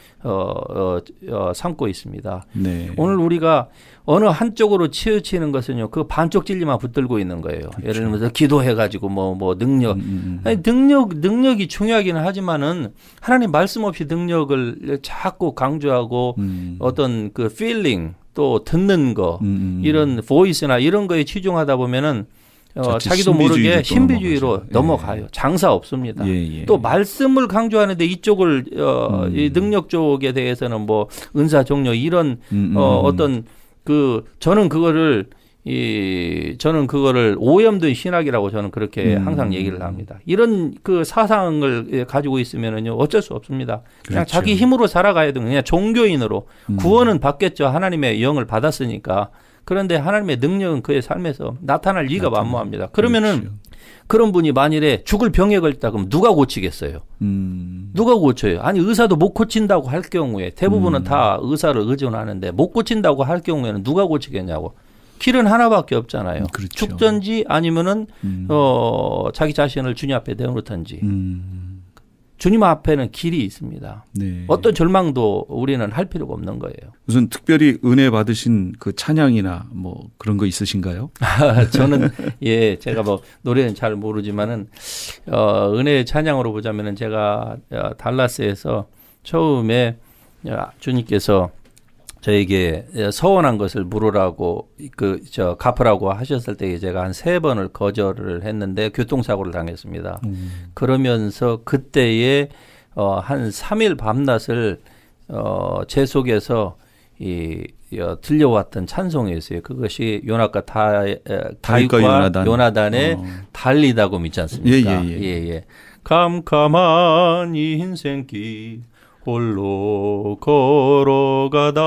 삼고 있습니다. 네. 오늘 우리가 어느 한쪽으로 치우치는 것은요, 그 반쪽 진리만 붙들고 있는 거예요. 그렇죠. 예를 들면서 기도해가지고 뭐 능력, 아니, 능력이 중요하기는 하지만은 하나님 말씀 없이 능력을 자꾸 강조하고 어떤 그 feeling 또 듣는 거 이런 voice나 이런 거에 치중하다 보면은 자기도 모르게 신비주의로 넘어가요. 예. 장사 없습니다. 예. 또 말씀을 강조하는데 이쪽을 이 능력 쪽에 대해서는 뭐 은사 종료 이런 어떤 그 저는 그거를 오염된 신학이라고 저는 그렇게 항상 얘기를 합니다. 이런 그 사상을 가지고 있으면은요 어쩔 수 없습니다. 그냥 그렇죠. 자기 힘으로 살아가야 되는 그냥 종교인으로 구원은 받겠죠. 하나님의 영을 받았으니까. 그런데 하나님의 능력은 그의 삶에서 나타날 리가 만무합니다. 그러면은 그렇죠. 그런 분이 만일에 죽을 병에 걸렸다 그러면 누가 고치겠어요? 누가 고쳐요? 아니 의사도 못 고친다고 할 경우에 대부분은 다 의사를 의존하는데 못 고친다고 할 경우에는 누가 고치겠냐고. 길은 하나밖에 없잖아요. 그렇죠. 죽든지 아니면은 자기 자신을 주님 앞에 내놓든지. 주님 앞에는 길이 있습니다. 네. 어떤 절망도 우리는 할 필요가 없는 거예요. 무슨 특별히 은혜 받으신 그 찬양이나 뭐 그런 거 있으신가요? 저는 제가 뭐 노래는 잘 모르지만은 은혜의 찬양으로 보자면은 제가 달라스에서 처음에 주님께서 저에게 서원한 것을 물으라고 갚으라고 하셨을 때 제가 한 3번을 거절을 했는데 교통사고를 당했습니다. 그러면서 그때에 한 3일 밤낮을 제 속에서 들려왔던 찬송이 있어요. 그것이 요나과 다윗과 요나단의 달리다고 믿지 않습니까? 예. 캄캄한 인생길 홀로 걸어가다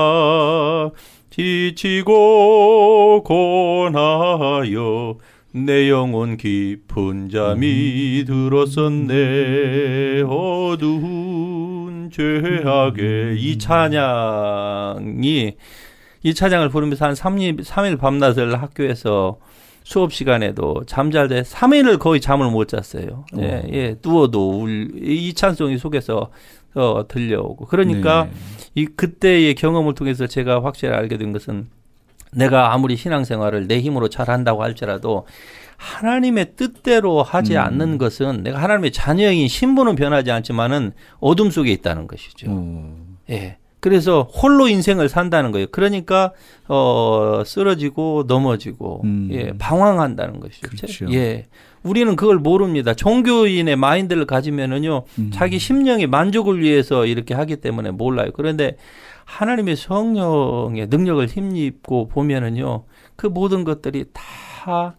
지치고 고나하여 내 영혼 깊은 잠이 들었었네. 어두운 죄악에 이 찬양을 부르면서 한 3일 밤낮을 학교에서 수업 시간에도 잠잘 때 3일을 거의 잠을 못 잤어요. 누워도 이 찬송이 속에서 들려오고 그러니까 그때의 경험을 통해서 제가 확실히 알게 된 것은 내가 아무리 신앙생활을 내 힘으로 잘한다고 할지라도 하나님의 뜻대로 하지 않는 것은 내가 하나님의 자녀인 신분은 변하지 않지만은 어둠 속에 있다는 것이죠. 그래서 홀로 인생을 산다는 거예요. 그러니까 쓰러지고 넘어지고 방황한다는 것이죠. 그렇죠. 우리는 그걸 모릅니다. 종교인의 마인드를 가지면은요, 자기 심령의 만족을 위해서 이렇게 하기 때문에 몰라요. 그런데 하나님의 성령의 능력을 힘입고 보면은요, 그 모든 것들이 다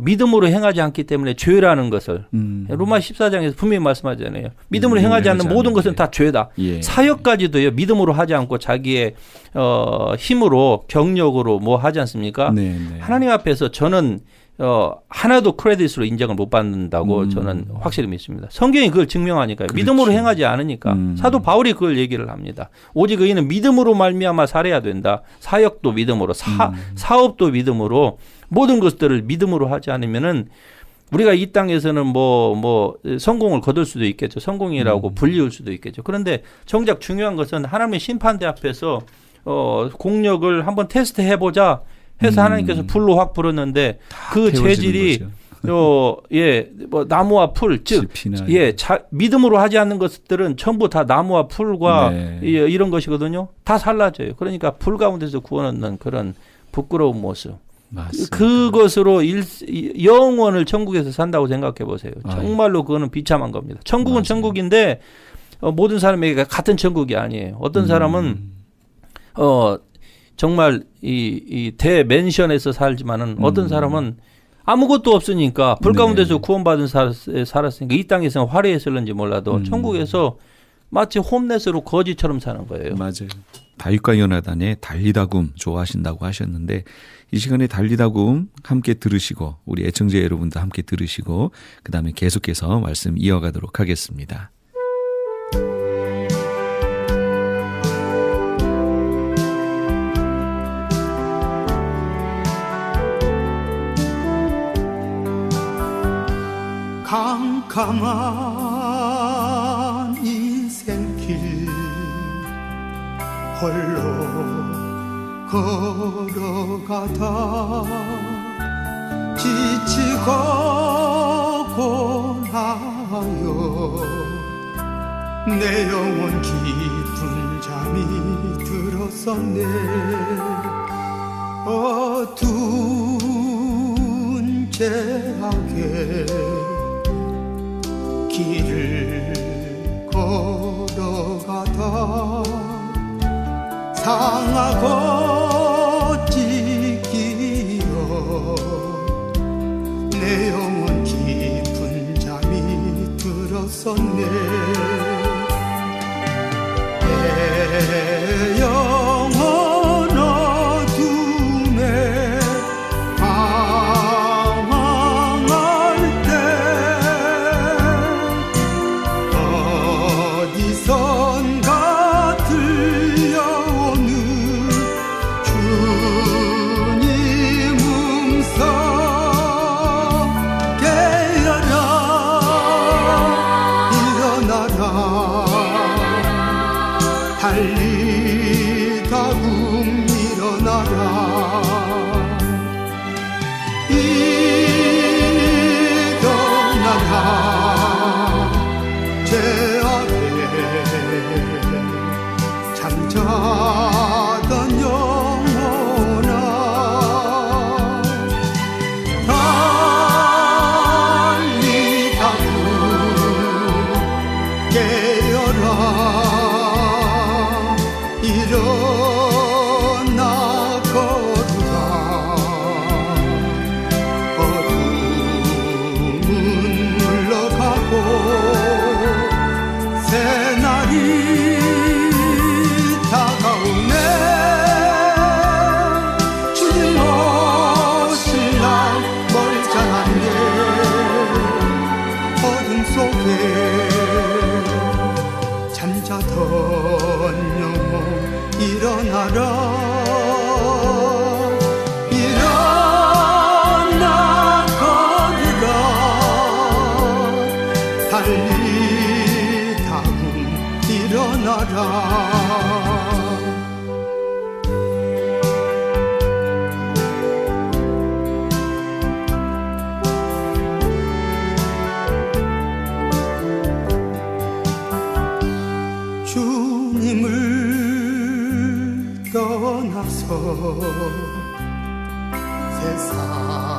믿음으로 행하지 않기 때문에 죄라는 것을 로마 14장에서 분명히 말씀하잖아요. 믿음으로 행하지 않는 모든 것은 다 죄다. 사역까지도요, 믿음으로 하지 않고 자기의 힘으로 경력으로 뭐 하지 않습니까? 하나님 앞에서 저는 하나도 크레딧으로 인정을 못 받는다고 저는 확실히 믿습니다. 성경이 그걸 증명하니까요. 그렇지. 믿음으로 행하지 않으니까. 사도 바울이 그걸 얘기를 합니다. 오직 의인은 믿음으로 말미암아 살아야 된다. 사역도 믿음으로, 사업도 믿음으로, 모든 것들을 믿음으로 하지 않으면은 우리가 이 땅에서는 뭐 성공을 거둘 수도 있겠죠. 성공이라고 불리울 수도 있겠죠. 그런데 정작 중요한 것은 하나님의 심판대 앞에서 공력을 한번 테스트 해보자 해서 하나님께서 불로 확 불었는데 그 재질이 뭐 나무와 풀, 즉 믿음으로 하지 않는 것들은 전부 다 나무와 풀과 이런 것이거든요. 다 살라져요. 그러니까 불 가운데서 구원 얻는 그런 부끄러운 모습. 맞습니다. 그것으로 영원을 천국에서 산다고 생각해 보세요. 정말로 그거는 비참한 겁니다. 천국은 맞아요. 천국인데 모든 사람에게 같은 천국이 아니에요. 어떤 사람은 정말 이 대맨션에서 살지만은 어떤 사람은 아무것도 없으니까 불 가운데서 구원받은 살았으니까 이 땅에서는 화려했을는지 몰라도 천국에서 마치 홈넷으로 거지처럼 사는 거예요. 맞아요. 다윗과 연하단의 달리다굼 좋아하신다고 하셨는데 이 시간에 달리다굼 함께 들으시고 우리 애청자 여러분도 함께 들으시고 그다음에 계속해서 말씀 이어가도록 하겠습니다. 캄캄한 인생길 홀로 걸어가다 지치고 고나요 내 영혼 깊은 잠이 들었었네 어두운 제하게 길을 걸어가다 상하고 찢기어 내 영혼 깊은 잠이 들었었네 내 영혼 어둠에 방황할 때 어디선가 들려오는 주님 음성 깨어라 일어나라 달리다굼 일어나라 일어나라 제 앞에 잠자던 영혼아 달리다굼 깨어라 일어나 걸으라 어둠은 물러가고 새날이 다가오네 주님 오실 날 멀잖았네 어둠 속에 잠자던 영혼 일어나라 일어나 걸으라 달리다굼 일어나라 주님을 떠나서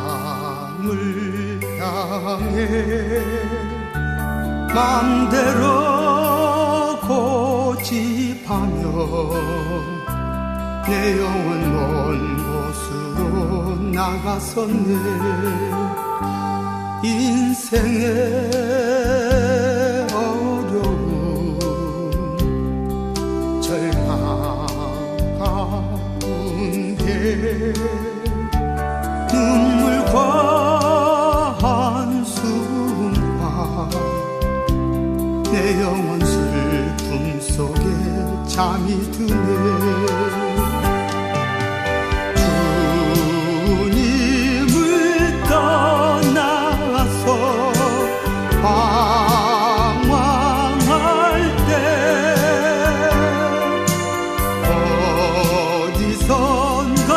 세상을 향해 맘대로 고집하며 내 영혼 먼 곳으로 나갔었네 인생의 어려움 절망 가운데 눈물과 한숨과 내 영혼 슬픔 속에 잠이 드네 주님을 떠나서 방황할 때 어디선가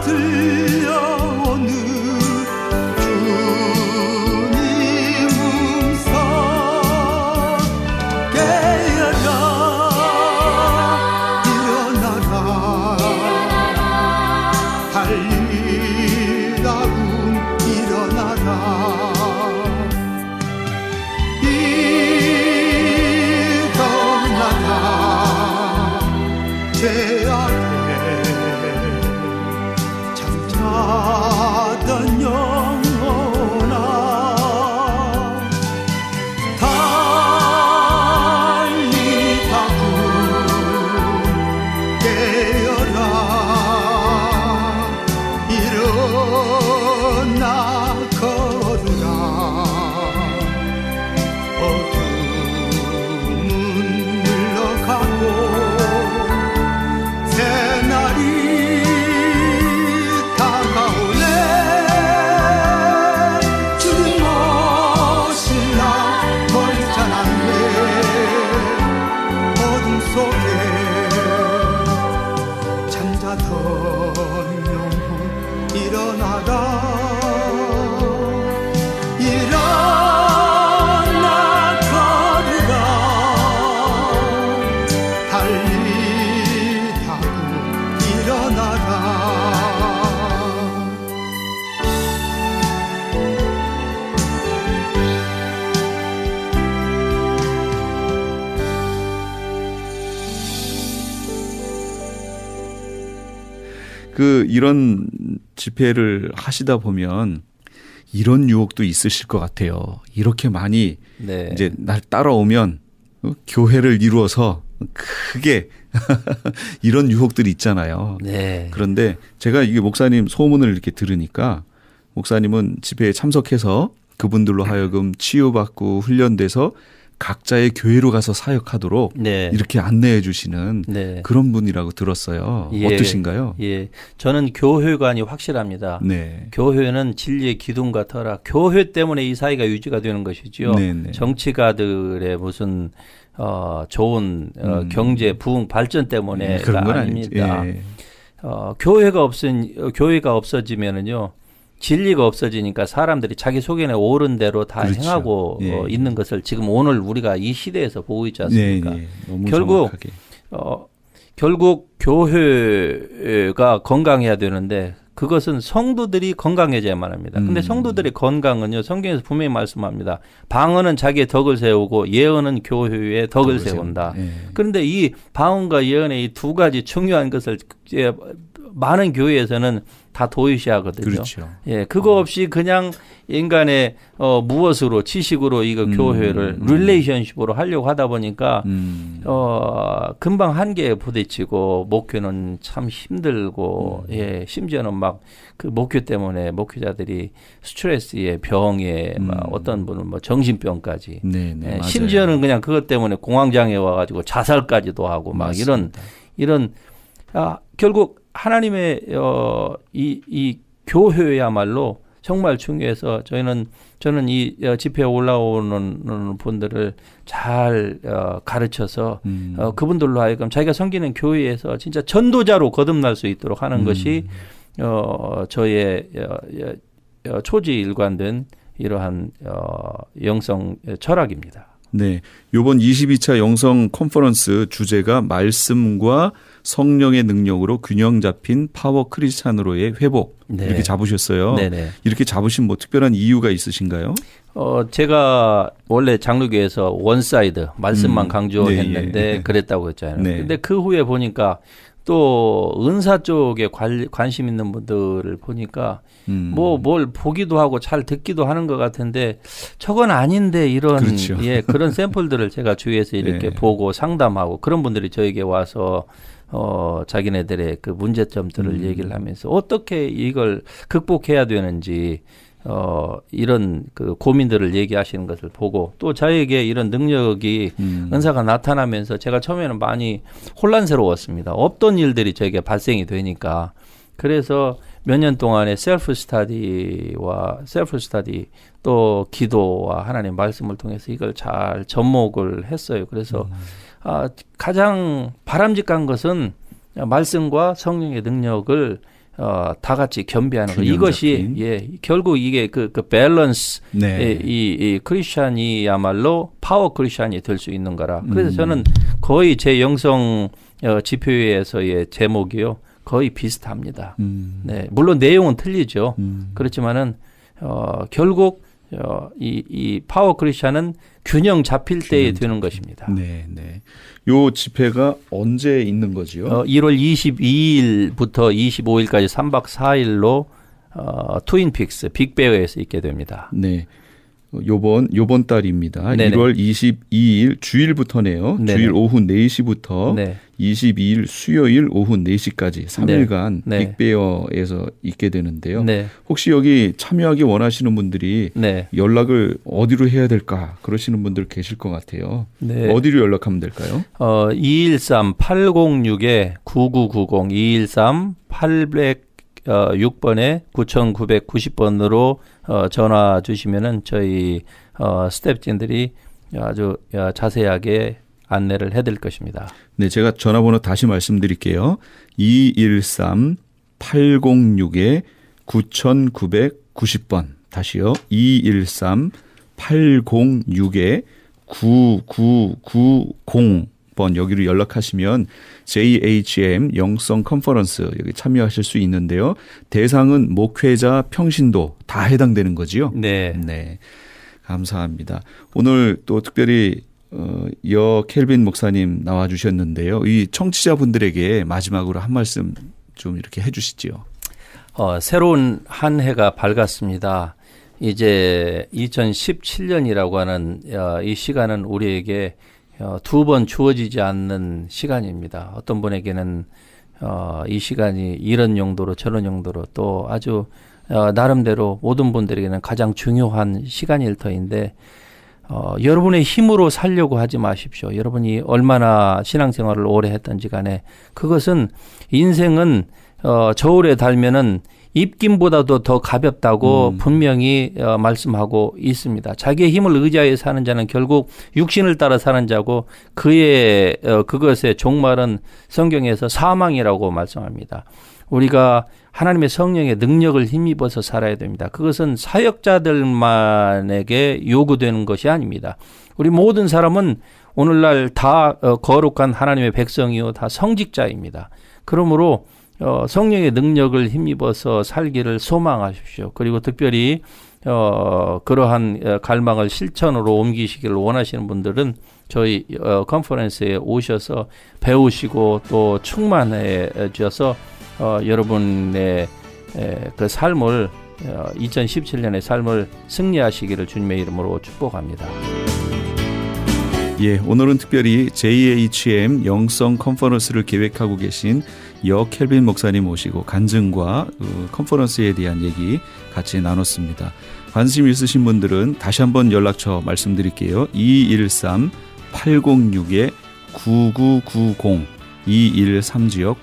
들려오는 주님 음성 깨어라 일어나라 이런 집회를 하시다 보면 이런 유혹도 있으실 것 같아요. 이렇게 많이 네. 이제 날 따라오면 교회를 이루어서 크게 이런 유혹들이 있잖아요. 네. 그런데 제가 이게 목사님 소문을 이렇게 들으니까 목사님은 집회에 참석해서 그분들로 하여금 치유받고 훈련돼서 각자의 교회로 가서 사역하도록 네. 이렇게 안내해 주시는 네. 그런 분이라고 들었어요. 예. 어떠신가요? 예. 저는 교회관이 확실합니다. 네. 교회는 진리의 기둥과 터라. 교회 때문에 이 사회가 유지가 되는 것이지요. 네네. 정치가들의 무슨 좋은 경제 부흥 발전 때문에가 그런 건 아닙니다. 아니죠. 예. 교회가 없어지면은요. 진리가 없어지니까 사람들이 자기 속에는 옳은 대로 다 그렇죠. 행하고 예. 있는 것을 지금 오늘 우리가 이 시대에서 보고 있지 않습니까? 네, 네. 너무 결국 정확하게. 결국 교회가 건강해야 되는데 그것은 성도들이 건강해져야만 합니다. 근데 성도들의 건강은요, 성경에서 분명히 말씀합니다. 방언은 자기의 덕을 세우고 예언은 교회의 덕을 세운다. 예. 그런데 이 방언과 예언의 이 두 가지 중요한 것을 이제 많은 교회에서는 다 도외시하거든요. 그렇죠. 예, 그거 없이 그냥 인간의 무엇으로 지식으로 이거 교회를 릴레이션십으로 하려고 하다 보니까 금방 한계에 부딪히고 목회는 참 힘들고 예, 심지어는 막 그 목회 때문에 목회자들이 스트레스에 병에 막 어떤 분은 뭐 정신병까지 네, 네. 예, 맞아요. 심지어는 그냥 그것 때문에 공황장애 와가지고 자살까지도 하고 막 맞습니다. 이런 결국 하나님의 이 교회야말로 정말 중요해서 저는 이 집회에 올라오는 분들을 잘 가르쳐서 그분들로 하여금 자기가 섬기는 교회에서 진짜 전도자로 거듭날 수 있도록 하는 것이 저의 초지 일관된 이러한 영성 철학입니다. 네. 요번 22차 영성 컨퍼런스 주제가 말씀과 성령의 능력으로 균형 잡힌 파워 크리스찬으로의 회복. 네. 이렇게 잡으셨어요. 네네. 이렇게 잡으신 뭐 특별한 이유가 있으신가요? 제가 원래 장로교에서 원사이드 말씀만 강조했는데 네, 예. 그랬다고 했잖아요. 네. 근데 그 후에 보니까 또 은사 쪽에 관심 있는 분들을 보니까 뭐 뭘 보기도 하고 잘 듣기도 하는 것 같은데 저건 아닌데 이런 그렇죠. 예, 그런 샘플들을 제가 주위에서 이렇게 네. 보고 상담하고 그런 분들이 저에게 와서 자기네들의 그 문제점들을 얘기를 하면서 어떻게 이걸 극복해야 되는지 이런 그 고민들을 얘기하시는 것을 보고 또 저에게 이런 능력이 은사가 나타나면서 제가 처음에는 많이 혼란스러웠습니다. 없던 일들이 저에게 발생이 되니까. 그래서 몇 년 동안의 셀프 스터디 또 기도와 하나님 말씀을 통해서 이걸 잘 접목을 했어요. 그래서 가장 바람직한 것은 말씀과 성령의 능력을 다 같이 겸비하는 거. 이것이 예, 결국 이게 그 밸런스 네. 이 크리스찬이야말로 파워 크리스찬이 될 수 있는 거라. 그래서 저는 거의 제 영성 집회에서의 제목이요. 거의 비슷합니다. 네, 물론 내용은 틀리죠. 그렇지만은 결국 이 파워 크리스찬은 균형 잡힐 때에 되는 것입니다. 네, 네. 요 집회가 언제 있는 거지요? 1월 22일부터 25일까지 3박 4일로 트윈픽스 빅베어에서 있게 됩니다. 네. 요번 달입니다. 네네. 1월 22일 주일부터네요. 네네. 주일 오후 4시부터 네. 22일 수요일 오후 4시까지 3일간 네. 빅베어에서 있게 되는데요. 네. 혹시 여기 참여하기 원하시는 분들이 네. 연락을 어디로 해야 될까 그러시는 분들 계실 것 같아요. 네. 어디로 연락하면 될까요? 213-806-9990 213-806번에 9990번으로 전화 주시면은 저희 스태프진들이 아주 자세하게 안내를 해드릴 것입니다. 네, 제가 전화번호 다시 말씀드릴게요. 213-806-9990번. 다시요. 213-806-9990번 여기로 연락하시면 JHM 영성 컨퍼런스 여기 참여하실 수 있는데요. 대상은 목회자, 평신도 다 해당되는 거지요? 네. 네. 감사합니다. 오늘 또 특별히 여 켈빈 목사님 나와주셨는데요. 이 청취자분들에게 마지막으로 한 말씀 좀 이렇게 해주시지요. 새로운 한 해가 밝았습니다. 이제 2017년이라고 하는 이 시간은 우리에게 두 번 주어지지 않는 시간입니다. 어떤 분에게는 이 시간이 이런 용도로 저런 용도로 또 아주 나름대로 모든 분들에게는 가장 중요한 시간일 터인데 여러분의 힘으로 살려고 하지 마십시오. 여러분이 얼마나 신앙생활을 오래 했던지 간에 그것은 인생은 저울에 달면은 입김보다도 더 가볍다고 분명히 말씀하고 있습니다. 자기의 힘을 의지하여 사는 자는 결국 육신을 따라 사는 자고 그것의 종말은 성경에서 사망이라고 말씀합니다. 우리가 하나님의 성령의 능력을 힘입어서 살아야 됩니다. 그것은 사역자들만에게 요구되는 것이 아닙니다. 우리 모든 사람은 오늘날 다 거룩한 하나님의 백성이요 다 성직자입니다. 그러므로 성령의 능력을 힘입어서 살기를 소망하십시오. 그리고 특별히 그러한 갈망을 실천으로 옮기시기를 원하시는 분들은 저희 컨퍼런스에 오셔서 배우시고 또 충만해 주셔서 여러분의 그 삶을 2017년의 삶을 승리하시기를 주님의 이름으로 축복합니다. 예, 오늘은 특별히 JHM 영성 컨퍼런스를 계획하고 계신 켈빈 목사님 모시고 간증과 컨퍼런스에 대한 얘기 같이 나눴습니다. 관심 있으신 분들은 다시 한번 연락처 말씀드릴게요. 213-806-9990 213지역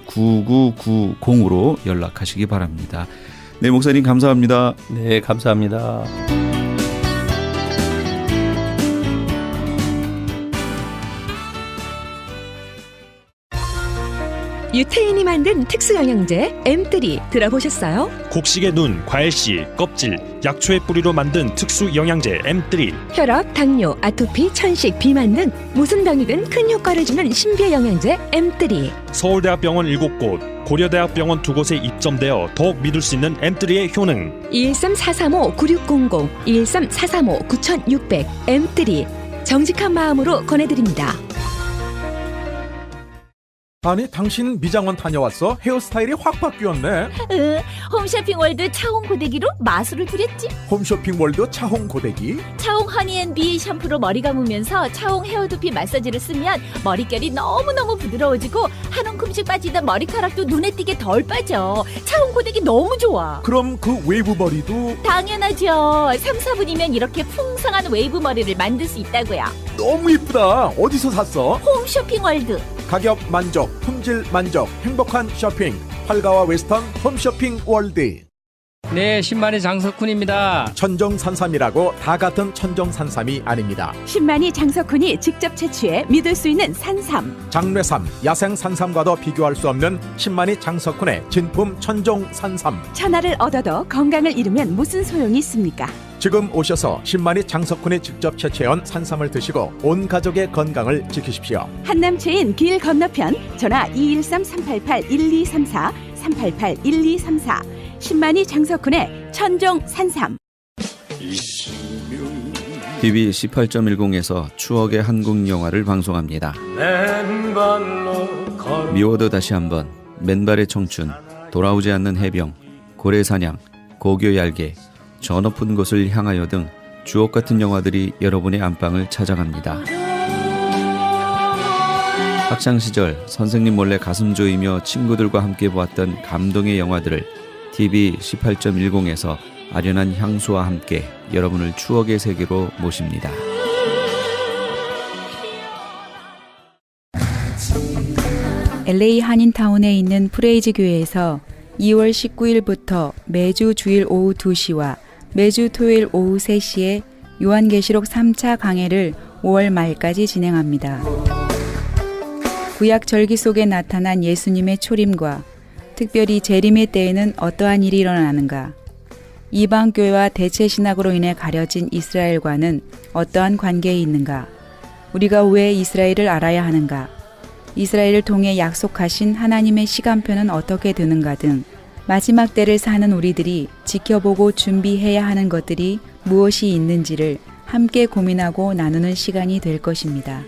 806-9990으로 연락하시기 바랍니다. 네, 목사님 감사합니다. 네, 감사합니다. 유태인이 만든 특수영양제 M3 들어보셨어요? 곡식의 눈, 과일씨, 껍질, 약초의 뿌리로 만든 특수 영양제 M3. 혈압, 당뇨, 아토피, 천식, 비만 등 무슨 병이든 큰 효과를 주는 신비의 영양제 M3. 서울대학병원 7곳, 고려대학병원 2곳에 입점되어 더욱 믿을 수 있는 M3의 효능. 213-435-9600, 213-435-9600 M3 정직한 마음으로 권해드립니다. 아니 당신 미장원 다녀왔어? 헤어스타일이 확 바뀌었네. 홈쇼핑월드 차홍 고데기로 마술을 부렸지. 홈쇼핑 월드 차홍 고데기. 차홍 허니앤비 샴푸로 머리 감으면서 차홍 헤어두피 마사지를 쓰면 머릿결이 너무너무 부드러워지고 한 움큼씩 빠지던 머리카락도 눈에 띄게 덜 빠져. 차홍 고데기 너무 좋아. 그럼 그 웨이브 머리도 당연하죠. 3, 4분이면 이렇게 풍성한 웨이브 머리를 만들 수 있다고요. 너무 이쁘다. 어디서 샀어? 홈쇼핑월드. 가격 만족, 품질 만족, 행복한 쇼핑. 팔가와 웨스턴 홈쇼핑 월드. 네, 신만이 장석훈입니다. 천정산삼이라고 다 같은 천정산삼이 아닙니다. 신만이 장석훈이 직접 채취해 믿을 수 있는 산삼. 장례삼, 야생산삼과도 비교할 수 없는 신만이 장석훈의 진품 천정산삼. 천하를 얻어도 건강을 잃으면 무슨 소용이 있습니까? 지금 오셔서 신만이 장석훈이 직접 채취해온 산삼을 드시고 온 가족의 건강을 지키십시오. 한남체인 길 건너편 전화 213-388-1234 388-1234 신만이 장석훈의 천정 산삼. TV 18.10에서 추억의 한국 영화를 방송합니다. 미워도 다시 한번, 맨발의 청춘, 돌아오지 않는 해병, 고래사냥, 고교 얄개, 저 높은 곳을 향하여 등 주옥 같은 영화들이 여러분의 안방을 찾아갑니다. 학창시절 선생님 몰래 가슴 조이며 친구들과 함께 보았던 감동의 영화들을 TV 18.10에서 아련한 향수와 함께 여러분을 추억의 세계로 모십니다. LA 한인타운에 있는 프레이즈 교회에서 2월 19일부터 매주 주일 오후 2시와 매주 토요일 오후 3시에 요한계시록 3차 강해를 5월 말까지 진행합니다. 구약 절기 속에 나타난 예수님의 초림과 특별히 재림의 때에는 어떠한 일이 일어나는가? 이방교회와 대체신학으로 인해 가려진 이스라엘과는 어떠한 관계에 있는가? 우리가 왜 이스라엘을 알아야 하는가? 이스라엘을 통해 약속하신 하나님의 시간표는 어떻게 되는가 등 마지막 때를 사는 우리들이 지켜보고 준비해야 하는 것들이 무엇이 있는지를 함께 고민하고 나누는 시간이 될 것입니다.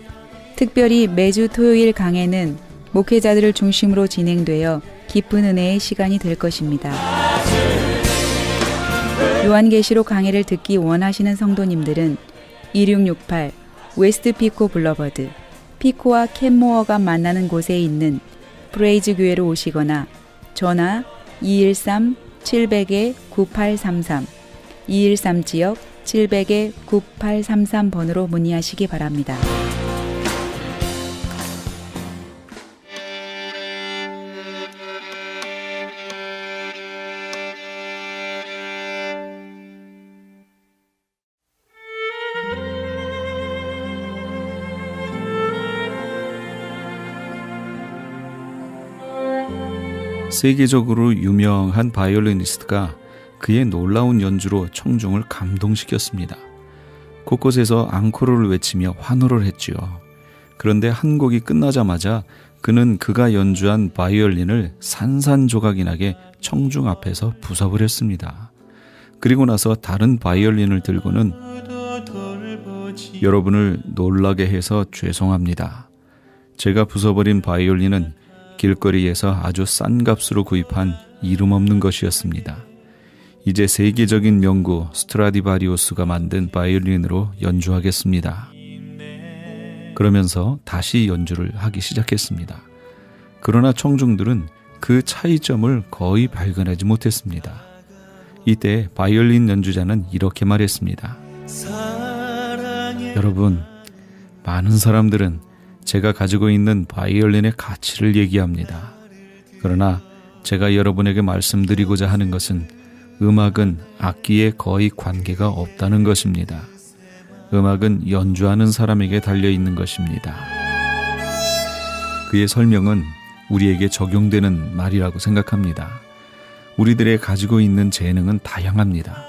특별히 매주 토요일 강해는 목회자들을 중심으로 진행되어 깊은 은혜의 시간이 될 것입니다. 요한계시록 강해를 듣기 원하시는 성도님들은 2668 웨스트 피코 블러버드, 피코와 캔모어가 만나는 곳에 있는 프레이즈 교회로 오시거나 전화 213-700-9833, 213지역 700-9833번으로 문의하시기 바랍니다. 세계적으로 유명한 바이올리니스트가 그의 놀라운 연주로 청중을 감동시켰습니다. 곳곳에서 앙코르를 외치며 환호를 했지요. 그런데 한 곡이 끝나자마자 그는 그가 연주한 바이올린을 산산조각이 나게 청중 앞에서 부숴버렸습니다. 그리고 나서 다른 바이올린을 들고는 여러분을 놀라게 해서 죄송합니다. 제가 부숴버린 바이올린은 길거리에서 아주 싼 값으로 구입한 이름 없는 것이었습니다. 이제 세계적인 명구 스트라디바리우스가 만든 바이올린으로 연주하겠습니다. 그러면서 다시 연주를 하기 시작했습니다. 그러나 청중들은 그 차이점을 거의 발견하지 못했습니다. 이때 바이올린 연주자는 이렇게 말했습니다. 여러분, 많은 사람들은 제가 가지고 있는 바이올린의 가치를 얘기합니다. 그러나 제가 여러분에게 말씀드리고자 하는 것은 음악은 악기에 거의 관계가 없다는 것입니다. 음악은 연주하는 사람에게 달려있는 것입니다. 그의 설명은 우리에게 적용되는 말이라고 생각합니다. 우리들의 가지고 있는 재능은 다양합니다.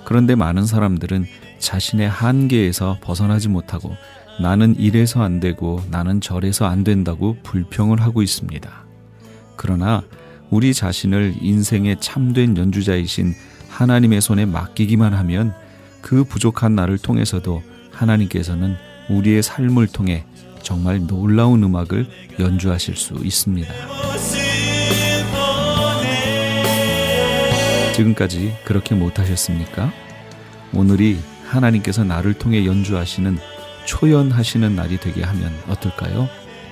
그런데 많은 사람들은 자신의 한계에서 벗어나지 못하고 나는 이래서 안 되고 나는 저래서 안 된다고 불평을 하고 있습니다. 그러나 우리 자신을 인생의 참된 연주자이신 하나님의 손에 맡기기만 하면 그 부족한 나를 통해서도 하나님께서는 우리의 삶을 통해 정말 놀라운 음악을 연주하실 수 있습니다. 지금까지 그렇게 못하셨습니까? 오늘이 하나님께서 나를 통해 연주하시는 초연하시는 날이 되게 하면 어떨까요?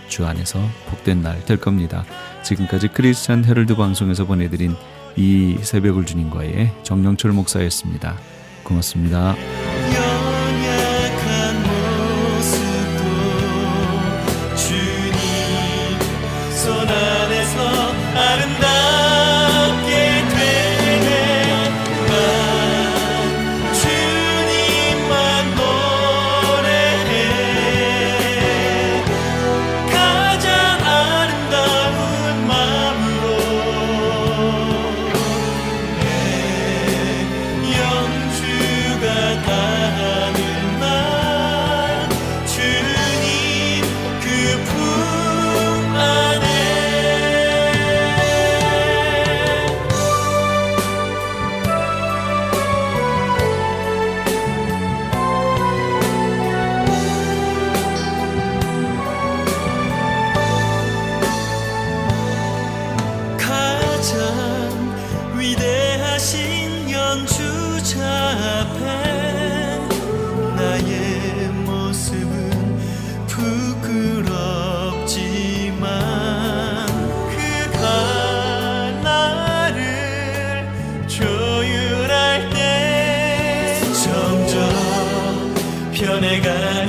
주 안에서 복된 날 될 겁니다. 지금까지 크리스찬 헤럴드 방송에서 보내드린 이 새벽을 주님과의 정영철 목사였습니다. 고맙습니다. 위대하신 연주자 앞에 나의 모습은 부끄럽지만 그가 나를 조율할 때 점점 변해가